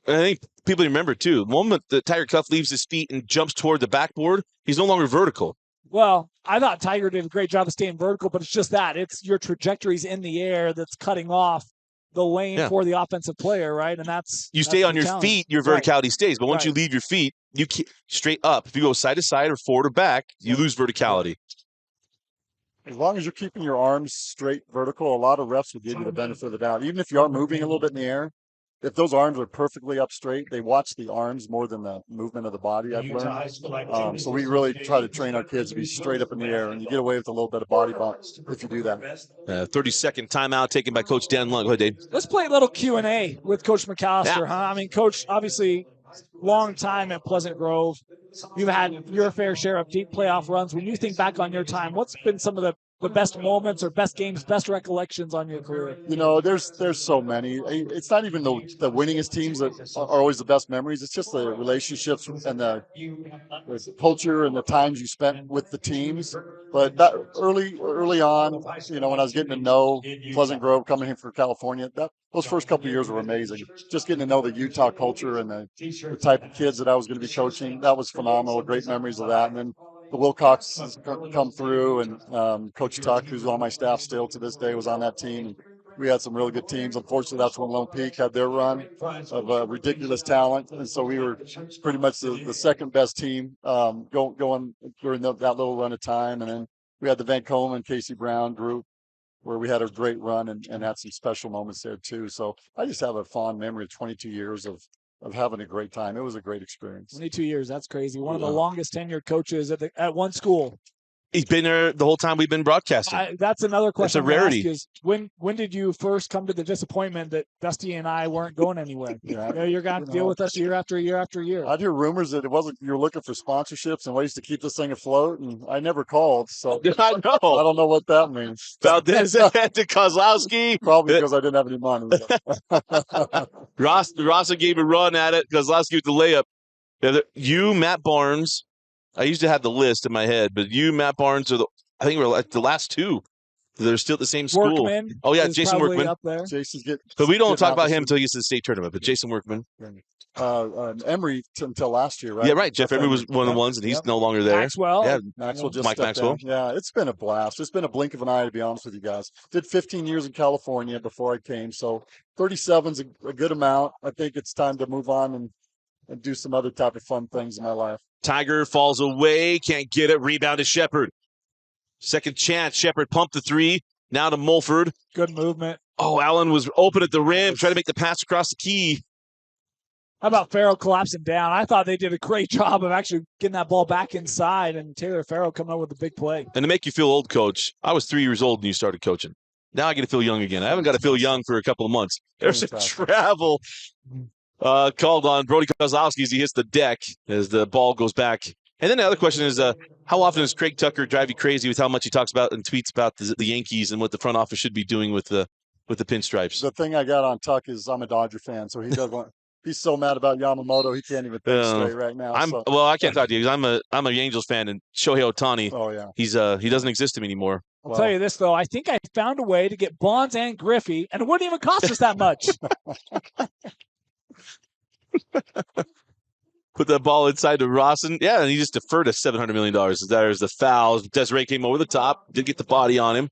I think people remember, too, the moment that Tiger Cuff leaves his feet and jumps toward the backboard, he's no longer vertical. Well, I thought Tiger did a great job of staying vertical, but it's just that. It's your trajectories in the air that's cutting off the lane for the offensive player, right? And you stay on your feet, your verticality stays. But once you leave your feet, you can't straight up. If you go side to side or forward or back, you lose verticality. As long as you're keeping your arms straight vertical, a lot of reps will give you the benefit of the doubt. Even if you are moving a little bit in the air, if those arms are perfectly up straight, they watch the arms more than the movement of the body, I've learned. So we really try to train our kids to be straight up in the air, and you get away with a little bit of body bump if you do that. 30-second timeout taken by Coach Dan Lund. Go ahead, Dave. Let's play a little Q&A with Coach McAllister, huh? I mean, Coach, obviously, long time at Pleasant Grove. You've had your fair share of deep playoff runs. When you think back on your time, what's been some of the best moments or best games, best recollections on your career? You know, there's so many. It's not even the winningest teams that are always the best memories. It's just the relationships and the culture and the times you spent with the teams. But that early on, you know, when I was getting to know Pleasant Grove coming here from California, those first couple of years were amazing. Just getting to know the Utah culture and the type of kids that I was going to be coaching, that was phenomenal. Great memories of that. And then the Wilcoxes come through, and Coach Tuck, who's on my staff still to this day, was on that team. And we had some really good teams. Unfortunately, that's when Lone Peak had their run of ridiculous talent, and so we were pretty much the second best team going during that little run of time. And then we had the Van Komen and Casey Brown group, where we had a great run and had some special moments there too. So I just have a fond memory of 22 years of having a great time. It was a great experience. 22 years, that's crazy. One of the longest tenured coaches at one school. He's been there the whole time we've been broadcasting. That's another question. It's a rarity. Is when did you first come to the disappointment that Dusty and I weren't going anywhere? You're going to have to deal with us year after year after year. I'd hear rumors that it wasn't you were looking for sponsorships and ways to keep this thing afloat, and I never called. So I know. I don't know what that means. Valdez to Kozlowski. Probably because I didn't have any money. Rossa gave a run at it. Kozlowski with the layup. You, Matt Barnes. I used to have the list in my head, but you, Matt Barnes, I think we're like the last two. They're still at the same school. Workman Jason Workman. Up there. But we don't talk about him until he gets to the state tournament. But Jason Workman. Emery until last year, right? Yeah, right. Jeff Emery was one of the ones, and he's no longer there. Maxwell. Yeah, Maxwell just Mike Maxwell. Down. Yeah, it's been a blast. It's been a blink of an eye, to be honest with you guys. Did 15 years in California before I came, so 37's a good amount. I think it's time to move on and do some other type of fun things in my life. Tiger falls away, can't get it. Rebound to Shepard. Second chance. Shepard pumped the three. Now to Mulford. Good movement. Oh, Allen was open at the rim, trying to make the pass across the key. How about Farrell collapsing down? I thought they did a great job of actually getting that ball back inside, and Taylor Farrell coming up with a big play. And to make you feel old, Coach, I was 3 years old when you started coaching. Now I get to feel young again. I haven't got to feel young for a couple of months. There's a travel called on Brody Kozlowski as he hits the deck as the ball goes back. And then the other question is, how often does Craig Tucker drive you crazy with how much he talks about and tweets about the Yankees and what the front office should be doing with the pinstripes? The thing I got on Tuck is I'm a Dodger fan, so he doesn't want. He's so mad about Yamamoto, he can't even think straight right now. Well, I can't talk to you because I'm a Angels fan, and Shohei Ohtani. Oh yeah, he doesn't exist to me anymore. I'll tell you this though, I think I found a way to get Bonds and Griffey, and it wouldn't even cost us that much. Put that ball inside to Rawson. Yeah, and he just deferred a $700 million. There's the fouls. Desiree came over the top, did get the body on him.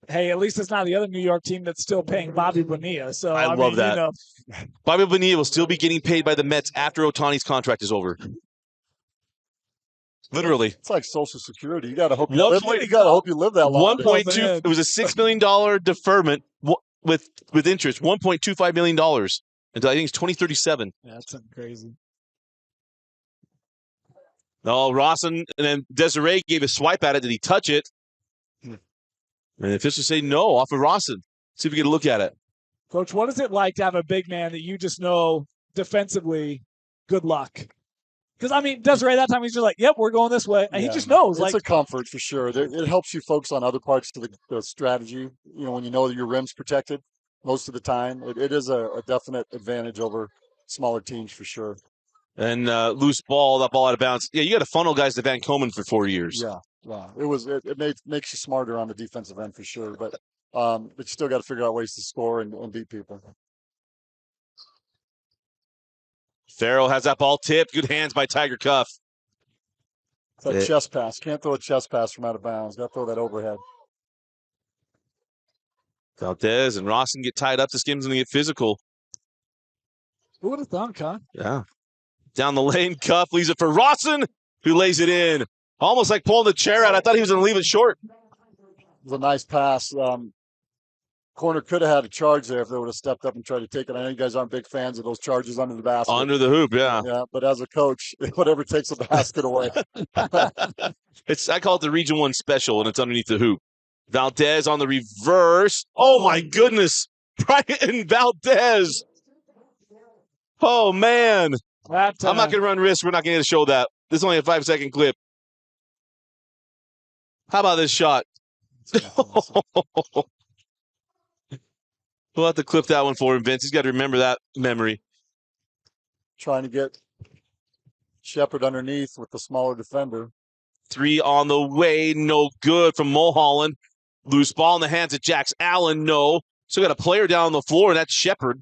Hey, at least it's not the other New York team that's still paying Bobby Bonilla. So I love that. You know. Bobby Bonilla will still be getting paid by the Mets after Ohtani's contract is over. Literally. It's like Social Security. You got to hope you live that long. 1.2. It was a $6 million deferment with interest. $1.25 million until I think it's 2037. Yeah, that's something crazy. Oh, Rawson and then Desiree gave a swipe at it. Did he touch it? And the officials say no off of Rawson. See if we get a look at it. Coach, what is it like to have a big man that you just know defensively, good luck? Because, I mean, Desiree, that time he's just like, yep, we're going this way. And he just knows. It's a comfort for sure. It helps you focus on other parts of the strategy. You know, when you know that your rim's protected most of the time, it is a definite advantage over smaller teams for sure. And loose ball, that ball out of bounds. Yeah, you got to funnel guys to Van Komen for 4 years. Yeah. It makes you smarter on the defensive end for sure, but you still got to figure out ways to score and beat people. Farrell has that ball tipped. Good hands by Tiger Cuff. It's like chest pass. Can't throw a chest pass from out of bounds. Got to throw that overhead. Valdez and Rawson get tied up. This game's going to get physical. Who would have thunk, huh? Yeah. Down the lane, Cuff leaves it for Rawson, who lays it in. Almost like pulling the chair out. I thought he was going to leave it short. It was a nice pass. Corner could have had a charge there if they would have stepped up and tried to take it. I know you guys aren't big fans of those charges under the basket. Under the hoop, yeah. Yeah, but as a coach, whatever takes the basket away. I call it the Region 1 special, and it's underneath the hoop. Valdez on the reverse. Oh, my goodness. Brian Valdez. Oh, man. I'm not going to run risk. We're not going to show that. This is only a 5-second clip. How about this shot? We'll have to clip that one for him, Vince. He's got to remember that memory. Trying to get Shepard underneath with the smaller defender. 3 on the way. No good from Mulholland. Loose ball in the hands of Jax Allen. No. So got a player down on the floor, and that's Shepard.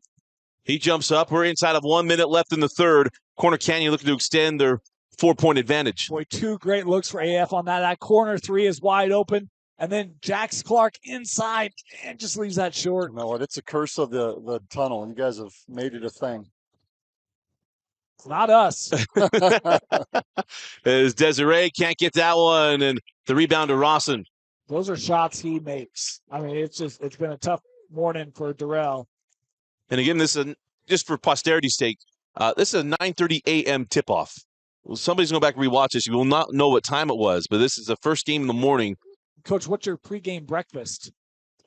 He jumps up. We're inside of 1 minute left in the third. Corner Canyon looking to extend their 4-point advantage. Boy, 2 great looks for AF on that. That corner 3 is wide open. And then Jax Clark inside and just leaves that short. You know what? It's a curse of the tunnel. You guys have made it a thing. It's not us. As Desiree can't get that one, and the rebound to Rawson. Those are shots he makes. I mean, it's been a tough morning for Durrell. And again, this is just for posterity's sake. This is a 9:30 a.m. tip-off. Well, somebody's going to go back and rewatch this. You will not know what time it was, but this is the first game in the morning. Coach, what's your pregame breakfast?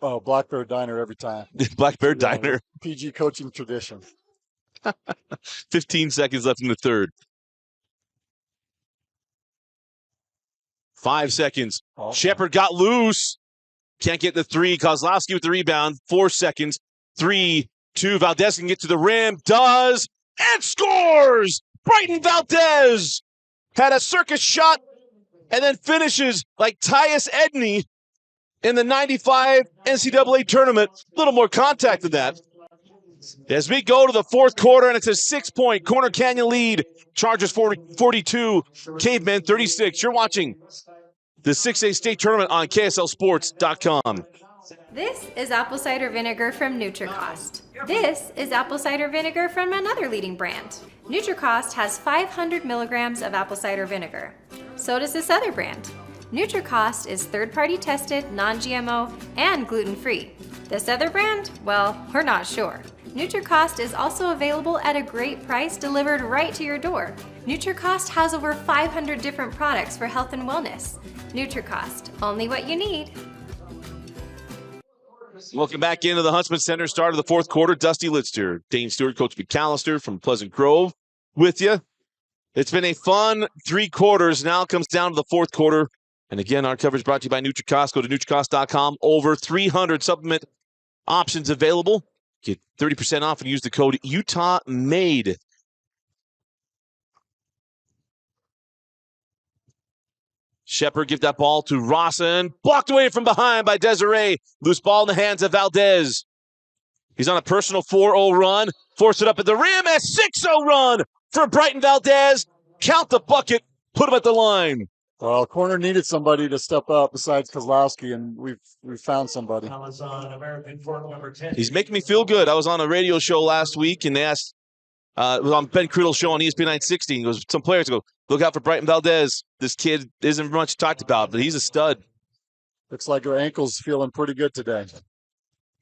Oh, Black Bear Diner every time. Black Bear Diner. PG coaching tradition. 15 seconds left in the third. 5 seconds. Oh. Shepard got loose. Can't get the 3. Kozlowski with the rebound. 4 seconds. 3, 2. Valdez can get to the rim. Does. And scores! Brighton Valdez had a circus shot and then finishes like Tyus Edney in the 95 NCAA tournament. A little more contact than that. As we go to the fourth quarter, and it's a 6-point Corner Canyon lead. Chargers 42, Cavemen 36. You're watching the 6A state tournament on KSLSports.com. This is apple cider vinegar from NutriCost. This is apple cider vinegar from another leading brand. NutriCost has 500 milligrams of apple cider vinegar. So does this other brand. NutriCost is third-party tested, non-GMO, and gluten-free. This other brand? Well, we're not sure. NutriCost is also available at a great price delivered right to your door. NutriCost has over 500 different products for health and wellness. NutriCost, only what you need. Welcome back into the Huntsman Center. Start of the fourth quarter. Dusty Litster, Dane Stewart, Coach McAllister from Pleasant Grove with you. It's been a fun 3 quarters. Now it comes down to the fourth quarter. And again, our coverage brought to you by NutriCost. Go to NutriCost.com. Over 300 supplement options available. Get 30% off and use the code UTAHMADE. Shepard give that ball to Rawson. Blocked away from behind by Desiree. Loose ball in the hands of Valdez. He's on a personal 4-0 run. Force it up at the rim. A 6-0 run for Brighton Valdez. Count the bucket. Put him at the line. Well, corner needed somebody to step up besides Kozlowski, and we've found somebody. He's making me feel good. I was on a radio show last week, and they asked, it was on Ben Criddle's show on ESPN 960. He goes, some players go, look out for Brighton Valdez. This kid isn't much talked about, but he's a stud. Looks like her ankle's feeling pretty good today.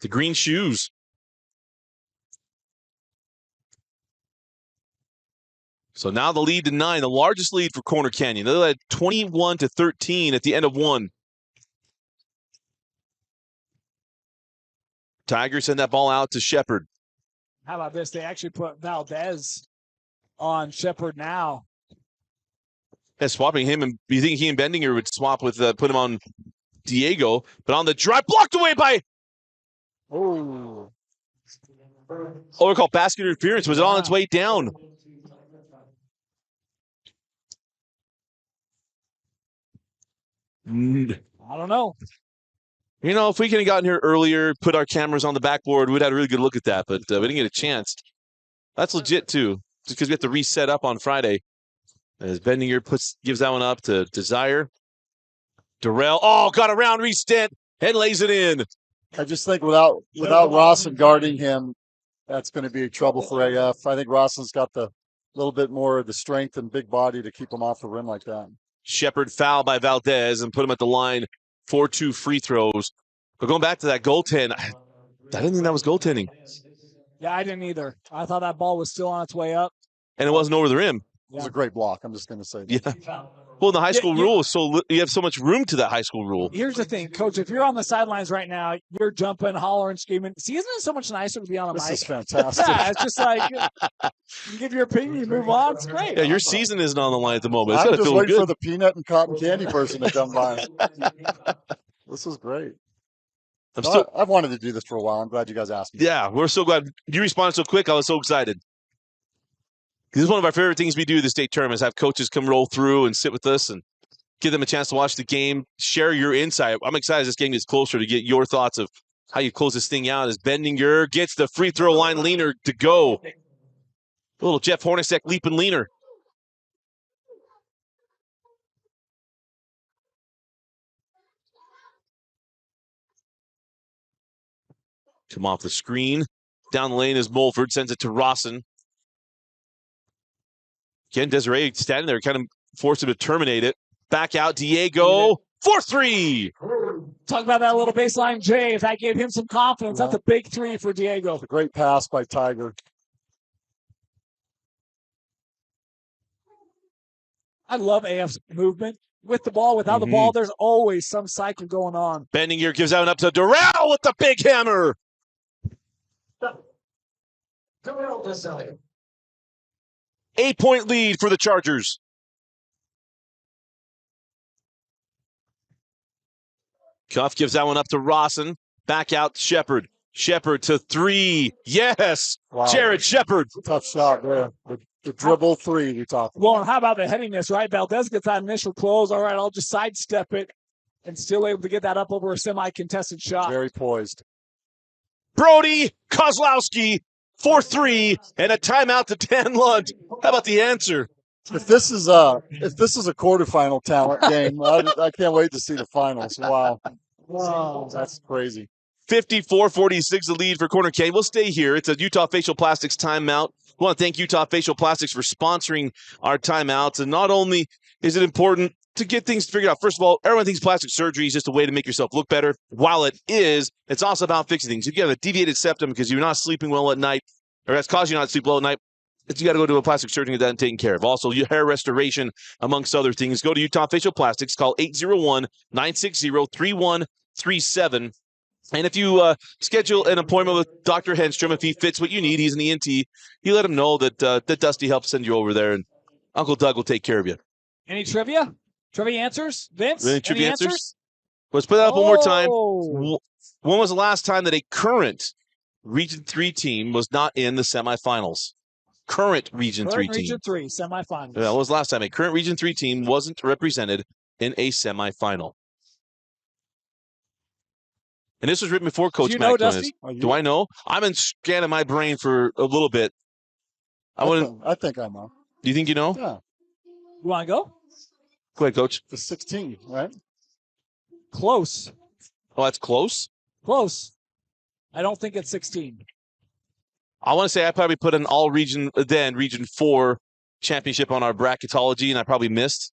The green shoes. So now the lead to 9, the largest lead for Corner Canyon. They led 21-13 at the end of 1. Tigers send that ball out to Shepard. How about this? They actually put Valdez on Shepard now. Yeah, swapping him, and you think he and Bendinger would swap with put him on Diego, but on the drive, blocked away by. Oh, we call basket interference. Was it on its way down? I don't know. You know, if we could have gotten here earlier, put our cameras on the backboard, we'd have a really good look at that, but we didn't get a chance. That's legit, too, just because we have to reset up on Friday. As Bendinger gives that one up to Desire. Durrell, got around Reese Dent and lays it in. I just think without Rawson guarding him, that's going to be trouble for AF. I think Rawson's got the little bit more of the strength and big body to keep him off the rim like that. Shepard foul by Valdez and put him at the line for 2 free throws. But going back to that goaltend, I didn't think that was goaltending. Yeah, I didn't either. I thought that ball was still on its way up. And it wasn't over the rim. It was a great block. I'm just going to say that. Yeah. Well, the high school rule is you have so much room to that high school rule. Here's the thing, Coach. If you're on the sidelines right now, you're jumping, hollering, screaming. See, isn't it so much nicer to be on a mic? This is fantastic. Yeah, it's just like you give your opinion, you move on. It's great. Yeah, your season isn't on the line at the moment. It's I'm just waiting good. for the peanut and cotton candy person to come by. This is great. I've wanted to do this for a while. I'm glad you guys asked me. Yeah, we're so glad you responded so quick. I was so excited. This is one of our favorite things we do this state tournament is have coaches come roll through and sit with us and give them a chance to watch the game, share your insight. I'm excited as this game gets closer to get your thoughts of how you close this thing out as Bendinger gets the free throw line leaner to go. A little Jeff Hornacek leaping leaner. Come off the screen. Down the lane is Mulford, sends it to Rawson. Again, Desiree standing there, kind of forced him to terminate it. Back out, Diego, 4-3. Talk about that little baseline J. If that gave him some confidence, that's a big 3 for Diego. A great pass by Tiger. I love AF's movement. With the ball, without the ball, there's always some cycle going on. Bendinger gives out up to Durrell with the big hammer. 8-point lead for the Chargers. Cuff gives that one up to Rawson. Back out to Shepard. Shepard to 3. Yes. Wow. Jared Shepard. Tough shot there. The dribble 3 we talked about. Well, and how about the headiness, right? Valdez gets that initial close. All right, I'll just sidestep it and still able to get that up over a semi-contested shot. Very poised. Brody Kozlowski, 4-3, and a timeout to Dan Lund. How about the answer? If this is a quarterfinal talent game, I can't wait to see the finals. Wow, that's crazy. 54-46 the lead for Corner K. We'll stay here. It's a Utah Facial Plastics timeout. We want to thank Utah Facial Plastics for sponsoring our timeouts. And not only is it important to get things figured out, first of all, everyone thinks plastic surgery is just a way to make yourself look better. While it is, it's also about fixing things. If you have a deviated septum because you're not sleeping well at night, or that's causing you not to sleep well at night, you got to go to a plastic surgeon and get that taken care of. Also, your hair restoration, amongst other things. Go to Utah Facial Plastics. Call 801-960-3137. And if you schedule an appointment with Dr. Henstrom, if he fits what you need, he's an ENT, you let him know that Dusty helps send you over there, and Uncle Doug will take care of you. Any trivia? Trivia answers? Vince? Any trivia answers? Let's put that up one more time. When was the last time that a current Region 3 team was not in the semifinals? Current Region 3 team. Region 3, semifinals. Yeah, that was the last time a current Region 3 team wasn't represented in a semifinal. And this was written before Coach Mack. Do I know? I've been scanning my brain for a little bit. I think I know. Do you think you know? Yeah. You want to go? Go ahead, Coach. The 16, right? Close. Oh, that's close? Close. I don't think it's 16. I want to say I probably put an all-region, Region 4 championship on our bracketology, and I probably missed.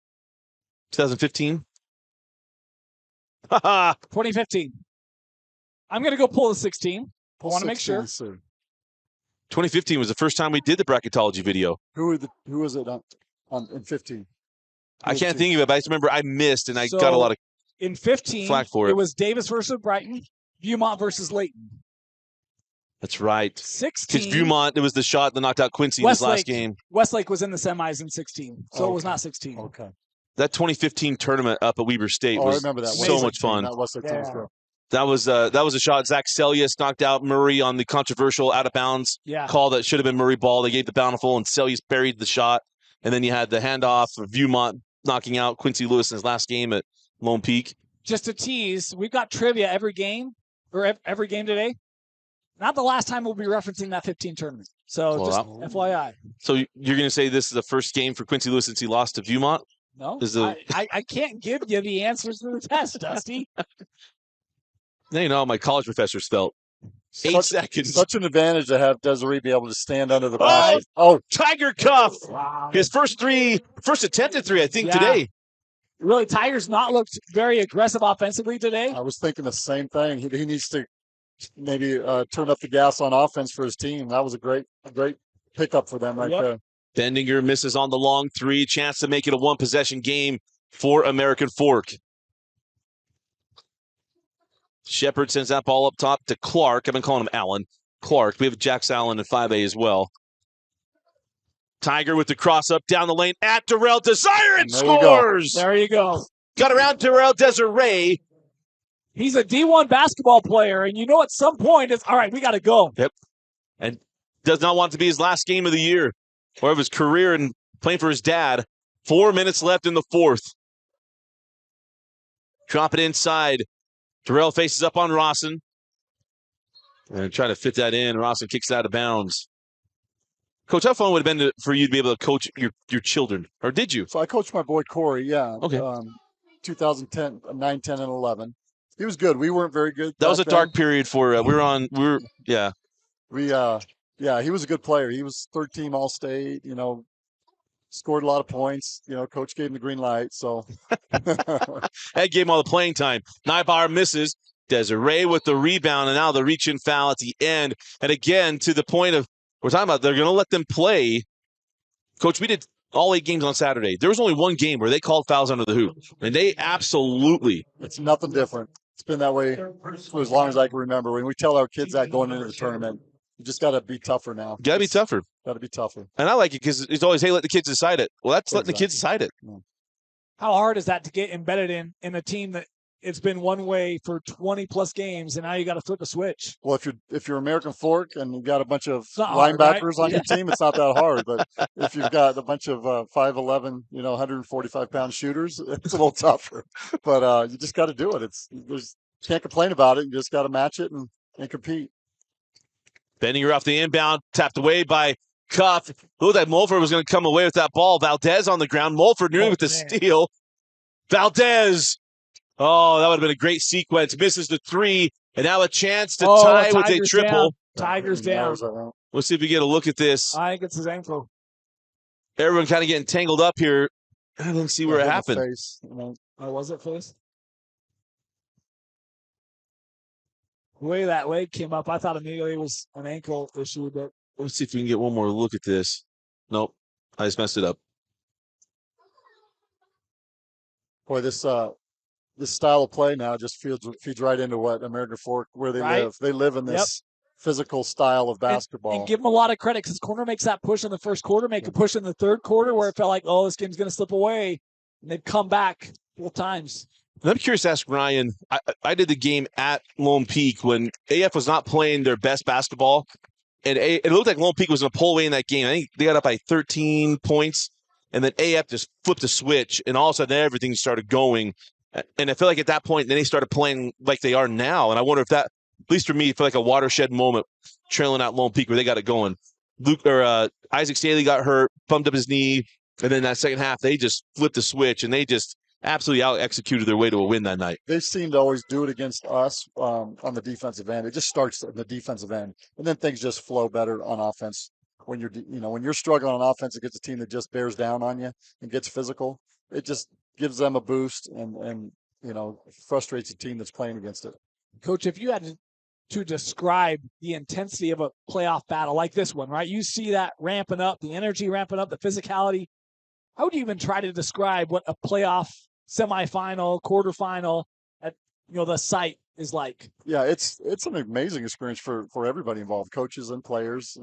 2015? 2015. I'm going to go pull the 16. I want to make sure. 2015 was the first time we did the bracketology video. Who was it in 15? I can't think of it, but I just remember I missed, and I got a lot of in 15, flack for it. It was Davis versus Brighton, Viewmont versus Layton. That's right. 16. Because Viewmont, it was the shot that knocked out Quincy in his last game. Westlake was in the semis in 16, so it was not 16. Okay. That 2015 tournament up at Weber State was so much fun. That was a shot. Zach Celius knocked out Murray on the controversial out-of-bounds call that should have been Murray ball. They gave the bountiful, and Celius buried the shot. And then you had the handoff of Viewmont knocking out Quincy Lewis in his last game at Lone Peak. Just to tease, we've got trivia every game, or every game today. Not the last time we'll be referencing that 15 tournament. So just FYI. So you're going to say this is the first game for Quincy Lewis since he lost to Viewmont? No, I can't give you the answers to the test, Dusty. Now you know how my college professors felt. 8 seconds. Such an advantage to have Desiree be able to stand under the Oh, basket. Oh, Tiger cuff. Wow. His first attempted three, I think, Yeah. today. Really, Tiger's not looked very aggressive offensively today. I was thinking the same thing. He needs to maybe turn up the gas on offense for his team. That was a great pickup for them right there. Bendinger misses on the long three. Chance to make it a one-possession game for American Fork. Shepard sends that ball up top to Clark. I've been calling him Allen. Clark. We have Jax Allen in 5A as well. Tiger with the cross up down the lane at Darrell Desire and scores! There you go. Got around Darrell Desiree. He's a D1 basketball player, and you know at some point it's, all right, we got to go. Yep. And does not want to be his last game of the year or of his career and playing for his dad. 4 minutes left in the fourth. Drop it inside. Darrell faces up on Rawson. And trying to fit that in. Rawson kicks it out of bounds. Coach, how fun would it have been for you to be able to coach your children? Or did you? So I coached my boy Corey, yeah. Okay. 2010, 9, 10, and 11. He was good. We weren't very good. That was a dark period for he was a good player. He was third team All-State, scored a lot of points. Coach gave him the green light, so. That gave him all the playing time. Nybar misses. Desiree with the rebound, and now the reach-in foul at the end. And again, to the point of, we're talking about they're going to let them play. Coach, we did all 8 games on Saturday. There was only one game where they called fouls under the hoop, and they absolutely. It's nothing different. It's been that way for as long as I can remember. When we tell our kids that going into the tournament, you just got to be tougher now. Got to be tougher. Got to be tougher. And I like it because it's always, hey, let the kids decide it. Well, that's letting the kids decide it. Yeah. How hard is that to get embedded in a team that it's been one way for 20-plus games, and now you got to flip a switch? Well, if you're American Fork and you've got a bunch of hard, linebackers right? on your team, it's not that hard. But if you've got a bunch of 5'11", 145-pound shooters, it's a little tougher. But you just got to do it. Can't complain about it. You just got to match it and compete. Bendinger off the inbound, tapped away by Cuff. Looked like Mulford was going to come away with that ball. Valdez on the ground. Mulford nearly with the steal. Valdez. Oh, that would have been a great sequence. Misses the three, and now a chance to tie with a triple. Tiger's down. Let's see if we get a look at this. I think it's his ankle. Everyone kind of getting tangled up here. I didn't see where it happened. Oh, was it face? The way that leg came up, I thought immediately it was an ankle issue. But let's see if we can get one more look at this. Nope, I just messed it up. Boy, this style of play now just feeds right into what American Fork, where they live. They live in this physical style of basketball. And give them a lot of credit because Corner makes that push in the first quarter, make a push in the third quarter where it felt like, oh, this game's going to slip away. And they've come back 4 times. And I'm curious to ask Ryan. I did the game at Lone Peak when AF was not playing their best basketball. And it looked like Lone Peak was going to pull away in that game. I think they got up by 13 points. And then AF just flipped a switch. And all of a sudden, everything started going. And I feel like at that point, then they started playing like they are now. And I wonder if that, at least for me, felt like a watershed moment trailing out Lone Peak where they got it going. Isaac Staley got hurt, bumped up his knee. And then that second half, they just flipped the switch. And they just absolutely out-executed their way to a win that night. They seem to always do it against us on the defensive end. It just starts in the defensive end, and then things just flow better on offense. When you're struggling on offense against a team that just bears down on you and gets physical, it just gives them a boost and frustrates the team that's playing against it. Coach, if you had to describe the intensity of a playoff battle like this one, right? You see that ramping up, the energy ramping up, the physicality. How would you even try to describe what a playoff semifinal, quarterfinal at the site is like? Yeah, it's an amazing experience for everybody involved, coaches and players.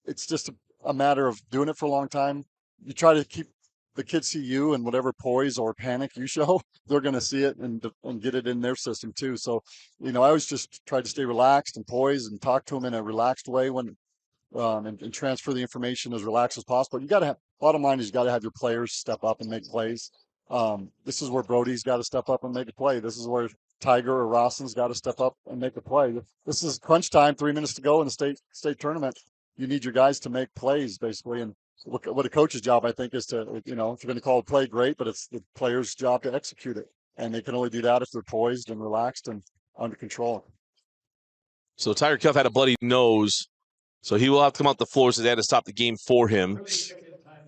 It's just a matter of doing it for a long time. You try to keep the kids see you and whatever poise or panic you show, they're going to see it and get it in their system too. So, I always just try to stay relaxed and poised and talk to them in a relaxed way and transfer the information as relaxed as possible. You got to have, bottom line is you got to have your players step up and make plays. This is where Brody's got to step up and make a play. This is where Tiger or Rawson's got to step up and make a play. This is crunch time, 3 minutes to go in the state tournament. You need your guys to make plays basically. And what a coach's job, I think, is to, if you're going to call a play, great, but it's the player's job to execute it. and they can only do that if they're poised and relaxed and under control. So Tiger Cuff had a bloody nose, so he will have to come off the floor, so they had to stop the game for him.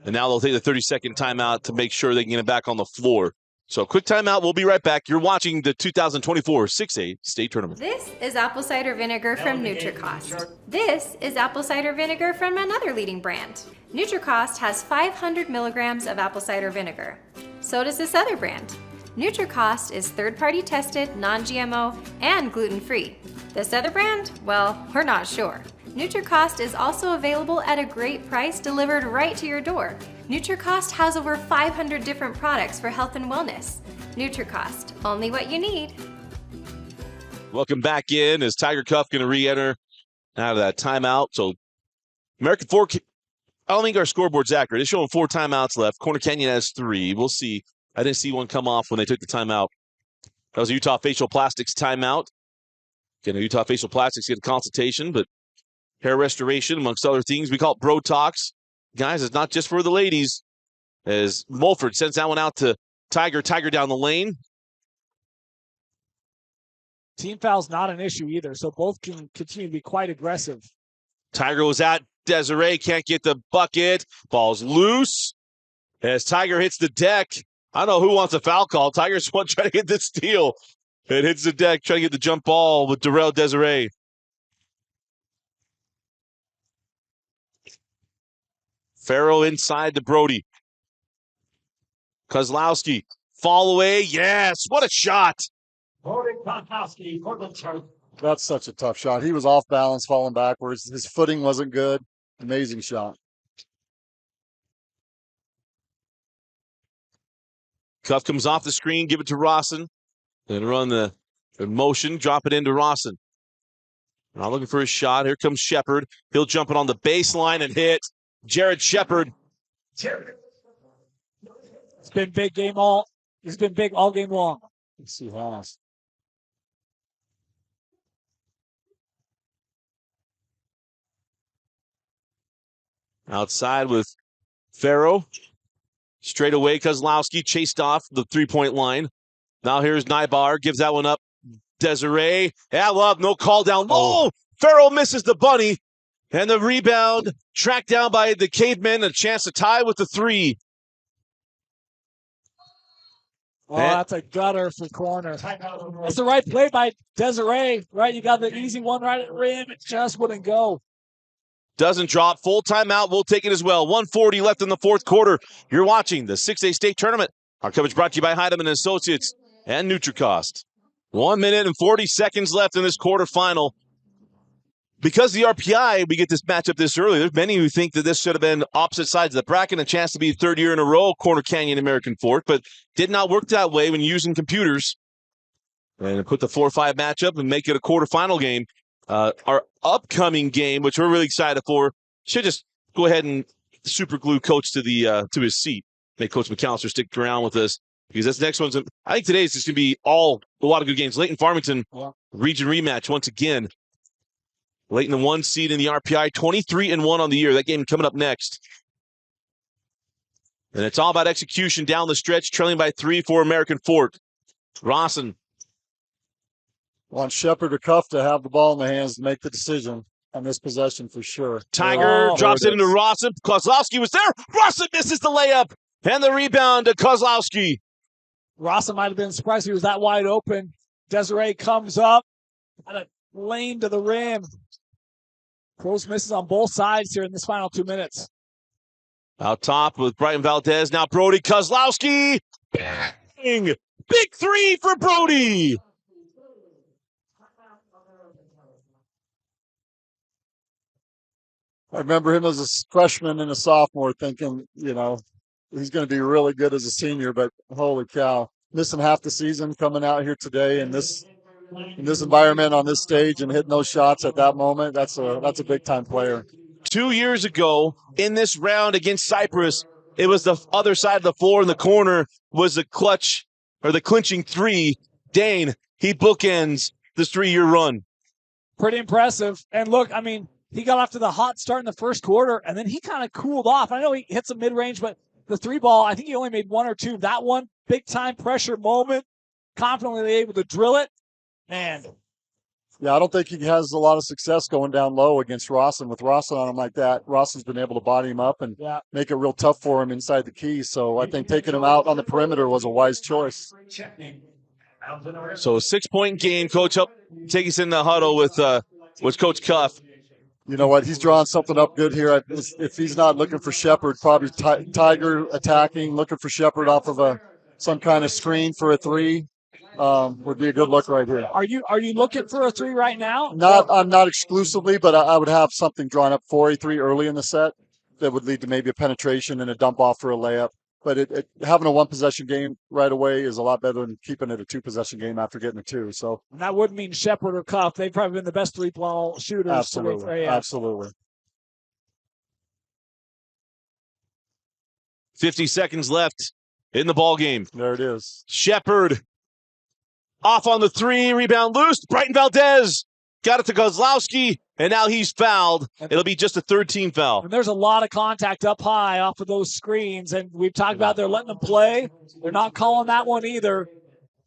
And now they'll take the 30-second timeout to make sure they can get him back on the floor. So quick timeout. We'll be right back. You're watching the 2024 6A State Tournament. This is apple cider vinegar from NutriCost. This is apple cider vinegar from another leading brand. NutriCost has 500 milligrams of apple cider vinegar. So does this other brand. NutriCost is third-party tested, non-GMO, and gluten-free. This other brand? Well, we're not sure. NutriCost is also available at a great price delivered right to your door. NutriCost has over 500 different products for health and wellness. NutriCost, only what you need. Welcome back in as Tiger Cuff going to re-enter out of that timeout. So American Fork, I don't think our scoreboard's accurate. It's showing 4 timeouts left. Corner Canyon has 3. We'll see. I didn't see one come off when they took the timeout. That was a Utah Facial Plastics timeout. Again, Utah Facial Plastics get a consultation, but hair restoration, amongst other things. We call it Bro Talks. Guys, it's not just for the ladies. As Mulford sends that one out to Tiger. Tiger down the lane. Team foul's not an issue either, so both can continue to be quite aggressive. Tiger was at Desiree, can't get the bucket. Ball's loose. As Tiger hits the deck, I don't know who wants a foul call. Tiger's one trying to get the steal. It hits the deck, trying to get the jump ball with Darrell Desiree. Farrell inside to Brody. Kozlowski, fall away. Yes, what a shot. That's such a tough shot. He was off balance, falling backwards. His footing wasn't good. Amazing shot. Cuff comes off the screen, give it to Rawson. Then run the motion, drop it into Rawson. Not looking for a shot. Here comes Shepard. He'll jump it on the baseline and hit. Jared Shepard. It's been big game all. It's been big all game long. Let's see Haas. Outside with Farrow. Straight away, Kozlowski chased off the three-point line. Now here's Nybar, gives that one up. Desiree. Yeah, well, no call down low. Oh, Farrell misses the bunny. And the rebound tracked down by the Cavemen. A chance to tie with the 3. Oh, that's a gutter for corner. That's the right play by Desiree, right? You got the easy one right at the rim. It just wouldn't go. Doesn't drop. Full timeout. We'll take it as well. 1:40 left in the fourth quarter. You're watching the 6A State Tournament. Our coverage brought to you by Heidemann Associates and NutriCost. 1 minute and 40 seconds left in this quarterfinal. Because the RPI, we get this matchup this early. There's many who think that this should have been opposite sides of the bracket, a chance to be third year in a row, Corner Canyon American Fork, but did not work that way when using computers. And put the 4-5 matchup and make it a quarterfinal game. Our upcoming game, which we're really excited for, should just go ahead and super glue Coach to his seat. Make Coach McAllister stick around with us because this next one's. I think today's just going to be a lot of good games. Layton Farmington region rematch once again. Layton, the 1 seed in the RPI, 23-1 on the year. That game coming up next. And it's all about execution down the stretch, trailing by 3 for American Fork. Rawson. Want Shepard or Cuff to have the ball in the hands to make the decision on this possession for sure. Tiger drops it into Rawson. Kozlowski was there. Rawson misses the layup. And the rebound to Kozlowski. Rawson might have been surprised he was that wide open. Desiree comes up. Had a lane to the rim. Close misses on both sides here in this final 2 minutes. Out top with Brighton Valdez. Now Brody Kozlowski. Bang! Big 3 for Brody. I remember him as a freshman and a sophomore thinking, he's going to be really good as a senior, but holy cow, missing half the season, coming out here today in this environment on this stage and hitting those shots at that moment, that's a big-time player. 2 years ago in this round against Cyprus, it was the other side of the floor in the corner was the clinching 3. Dane, he bookends this 3-year run. Pretty impressive. And look, he got off to the hot start in the first quarter, and then he kind of cooled off. I know he hits a mid-range, but the 3 ball, I think he only made 1 or 2. That one, big-time pressure moment. confidently able to drill it. Man. Yeah, I don't think he has a lot of success going down low against Rawson. With Rawson on him like that, Rawson's been able to body him up and make it real tough for him inside the key. So I think taking him out on the perimeter was a wise choice. So a 6-point game. Coach, help take us in the huddle with Coach Cuff. You know what? He's drawing something up good here. If he's not looking for Shepard, probably Tiger attacking, looking for Shepard off of some kind of screen for a three. Would be a good look right here. Are you looking for a three right now? I'm not exclusively, but I would have something drawn up for a three early in the set that would lead to maybe a penetration and a dump off for a layup. But having a 1-possession game right away is a lot better than keeping it a 2-possession game after getting a 2. So and that would mean Shepard or Cuff. They've probably been the best three-ball shooters. Absolutely, absolutely. 50 seconds left in the ball game. There it is. Shepard off on the 3, rebound loose. Brighton Valdez got it to Kozlowski, and now he's fouled. It'll be just a 13 foul. And there's a lot of contact up high off of those screens, and we've talked about they're letting them play. They're not calling that one either.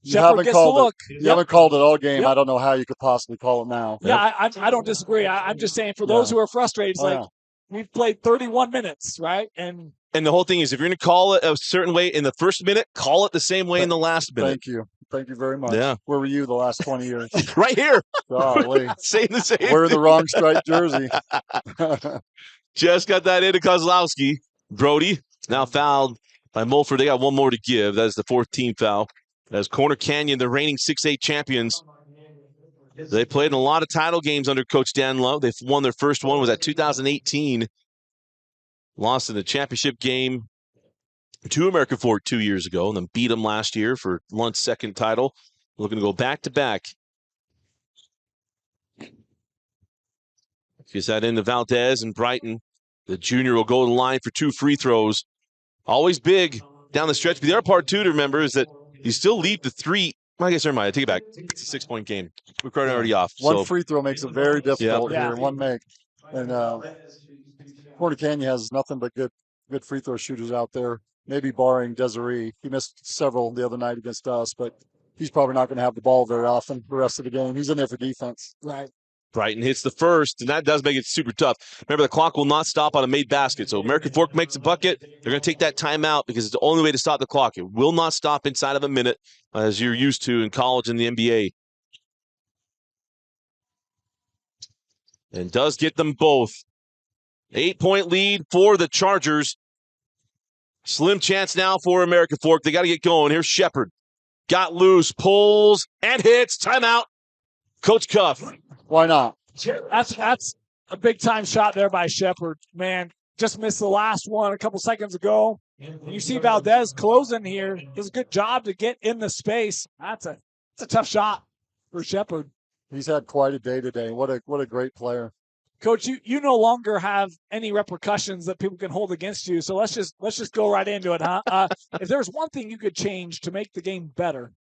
Shepard gets the look. You haven't called it all game. I don't know how you could possibly call it now. Yeah, I don't disagree. I'm just saying for those who are frustrated, it's we've played 31 minutes, right? And the whole thing is if you're going to call it a certain way in the first minute, call it the same way in the last minute. Thank you. Thank you very much. Yeah. Where were you the last 20 years? Right here. Golly. Saying the same Wearing the wrong striped jersey. Just got that into Kozlowski. Brody now fouled by Mulford. They got one more to give. That is the 14th foul. As Corner Canyon, the reigning 6A champions. They played in a lot of title games under Coach Dan Lowe. They won their first one was at 2018. Lost in the championship game to American Fork 2 years ago, and then beat them last year for Lunt's second title. Looking to go back-to-back. Gets that into Valdez and Brighton. The junior will go to the line for 2 free throws. Always big down the stretch. But the other part, too, to remember is that you still lead the 3. Well, I guess never mind. I take it back. It's a 6-point game. We're already off. One free throw makes it very difficult here. One make. And Corner Canyon has nothing but good free throw shooters out there. Maybe barring Desiree. He missed several the other night against us, but he's probably not going to have the ball very often the rest of the game. He's in there for defense. Right. Brighton hits the first, and that does make it super tough. Remember, the clock will not stop on a made basket. So American Fork makes a bucket. They're going to take that timeout because it's the only way to stop the clock. It will not stop inside of a minute, as you're used to in college and the NBA. And does get them both. 8-point lead for the Chargers. Slim chance now for American Fork. They got to get going. Here's Shepard. Got loose, pulls, and hits. Timeout. Coach Cuff. Why not? That's a big-time shot there by Shepard. Man, just missed the last one a couple seconds ago. And you see Valdez closing here. Does a good job to get in the space. That's a tough shot for Shepard. He's had quite a day today. What a great player. Coach, you no longer have any repercussions that people can hold against you. So let's just go right into it, huh? If there's one thing you could change to make the game better,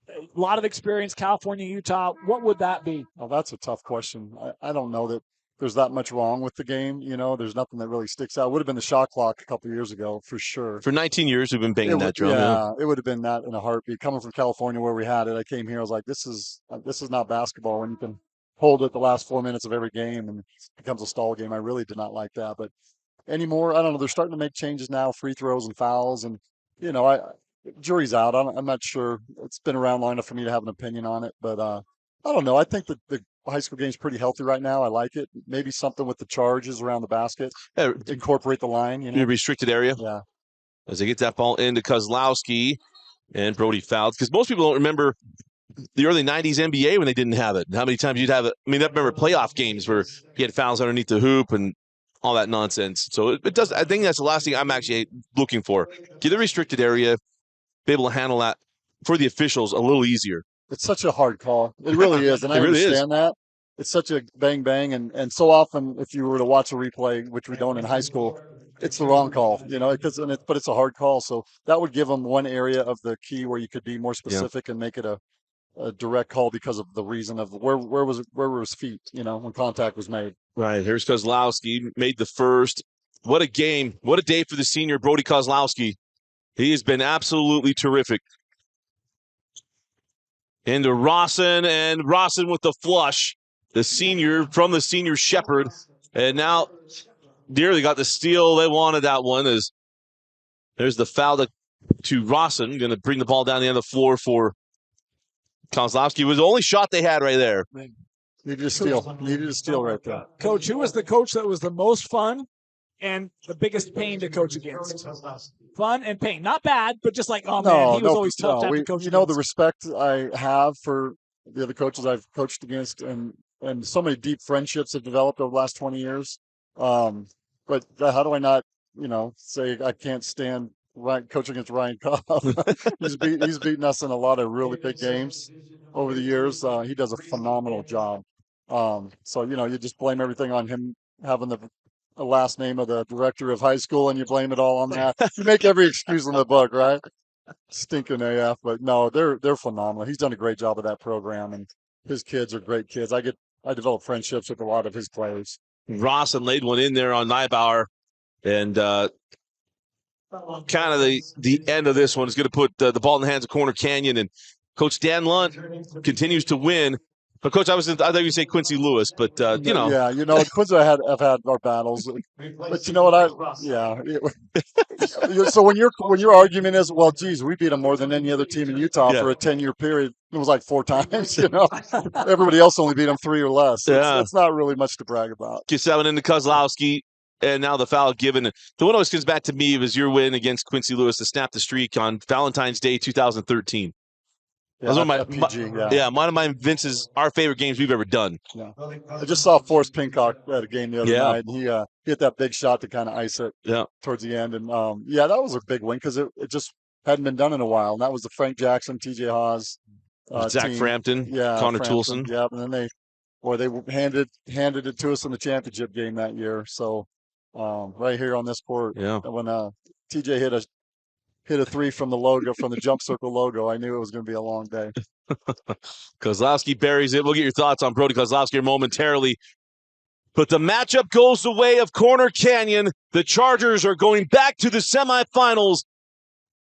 a lot of experience, California, Utah, what would that be? Oh, that's a tough question. I don't know that there's that much wrong with the game. You know, there's nothing that really sticks out. It would have been the shot clock a couple of years ago for sure. For 19 years, we've been banging that drum. Yeah, it would have been that in a heartbeat. Coming from California where we had it, I came here, I was like, this is not basketball when you can hold it the last 4 minutes of every game and it becomes a stall game. I really did not like that. But anymore, I don't know. They're starting to make changes now, free throws and fouls. And, you know, jury's out. I'm not sure. It's been around long enough for me to have an opinion on it. But I don't know. I think that the high school game's pretty healthy right now. I like it. Maybe something with the charges around the basket. Yeah, incorporate the line. You know? Restricted area. Yeah. As they get that ball into Kozlowski and Brody fouled. Because most people don't remember the early 90s NBA when they didn't have it. How many times you'd have it. I mean, I remember playoff games where you had fouls underneath the hoop and all that nonsense. So it does. I think that's the last thing I'm actually looking for. Get a restricted area, be able to handle that for the officials a little easier. It's such a hard call. It really is. And I understand that. It's such a bang. And so often, if you were to watch a replay, which we don't in high school, it's the wrong call, you know, but it's a hard call. So that would give them one area of the key where you could be more specific and make it a direct call because of the reason of where were his feet, you know, when contact was made. Right. Here's Kozlowski, made the first. What a game. What a day for the senior, Brody Kozlowski. He has been absolutely terrific. into Rawson, and Rawson with the flush. The senior from the senior Shepherd. And now nearly got the steal. They wanted that one. As there's the foul to Rawson. Going to bring the ball down the end of the floor for Kozlowski. It was the only shot they had right there. Needed a steal. Needed a steal right there. Coach, who was the coach that was the most fun and the biggest pain to coach against? Fun and pain. Not bad, but just like, oh, man, he was always tough to coach You know, the respect I have for the other coaches I've coached against, and so many deep friendships have developed over the last 20 years. But how do I not, say I can't stand coaching against Ryan Cobb? He's beaten us in a lot of really big games over the years. He does a phenomenal job. So, you just blame everything on him having the last name of the director of high school, and you blame it all on that. You make every excuse in the book, right? Stinking AF, but no, they're phenomenal. He's done a great job of that program, and his kids are great kids. I develop friendships with a lot of his players. Rawson laid one in there on Neibauer, and kind of the end of this one is going to put the ball in the hands of Corner Canyon, and Coach Dan Lunt continues to win. But Coach, I thought you would say Quincy Lewis, but yeah, Quincy have had our battles, but you know what? So when your argument is, well, geez, we beat them more than any other team in Utah for a 10-year period. It was like 4 times. Everybody else only beat them 3 or less. It's not really much to brag about. Get 7 into Kozlowski, and now the foul given. The one always comes back to me was your win against Quincy Lewis to snap the streak on Valentine's Day 2013. Yeah, one of my Vince's our favorite games we've ever done. Yeah. I just saw Forrest Pincock at a game the other night, and he hit that big shot to kind of ice it towards the end. And that was a big win because it just hadn't been done in a while. And that was the Frank Jackson, TJ Haas, Zach team. Frampton, Connor Toulson. Yeah, and then they handed it to us in the championship game that year. So right here on this court, when TJ hit a 3 from the logo, from the jump circle logo, I knew it was going to be a long day. Kozlowski buries it. We'll get your thoughts on Brody Kozlowski here momentarily. But the matchup goes the way of Corner Canyon. The Chargers are going back to the semifinals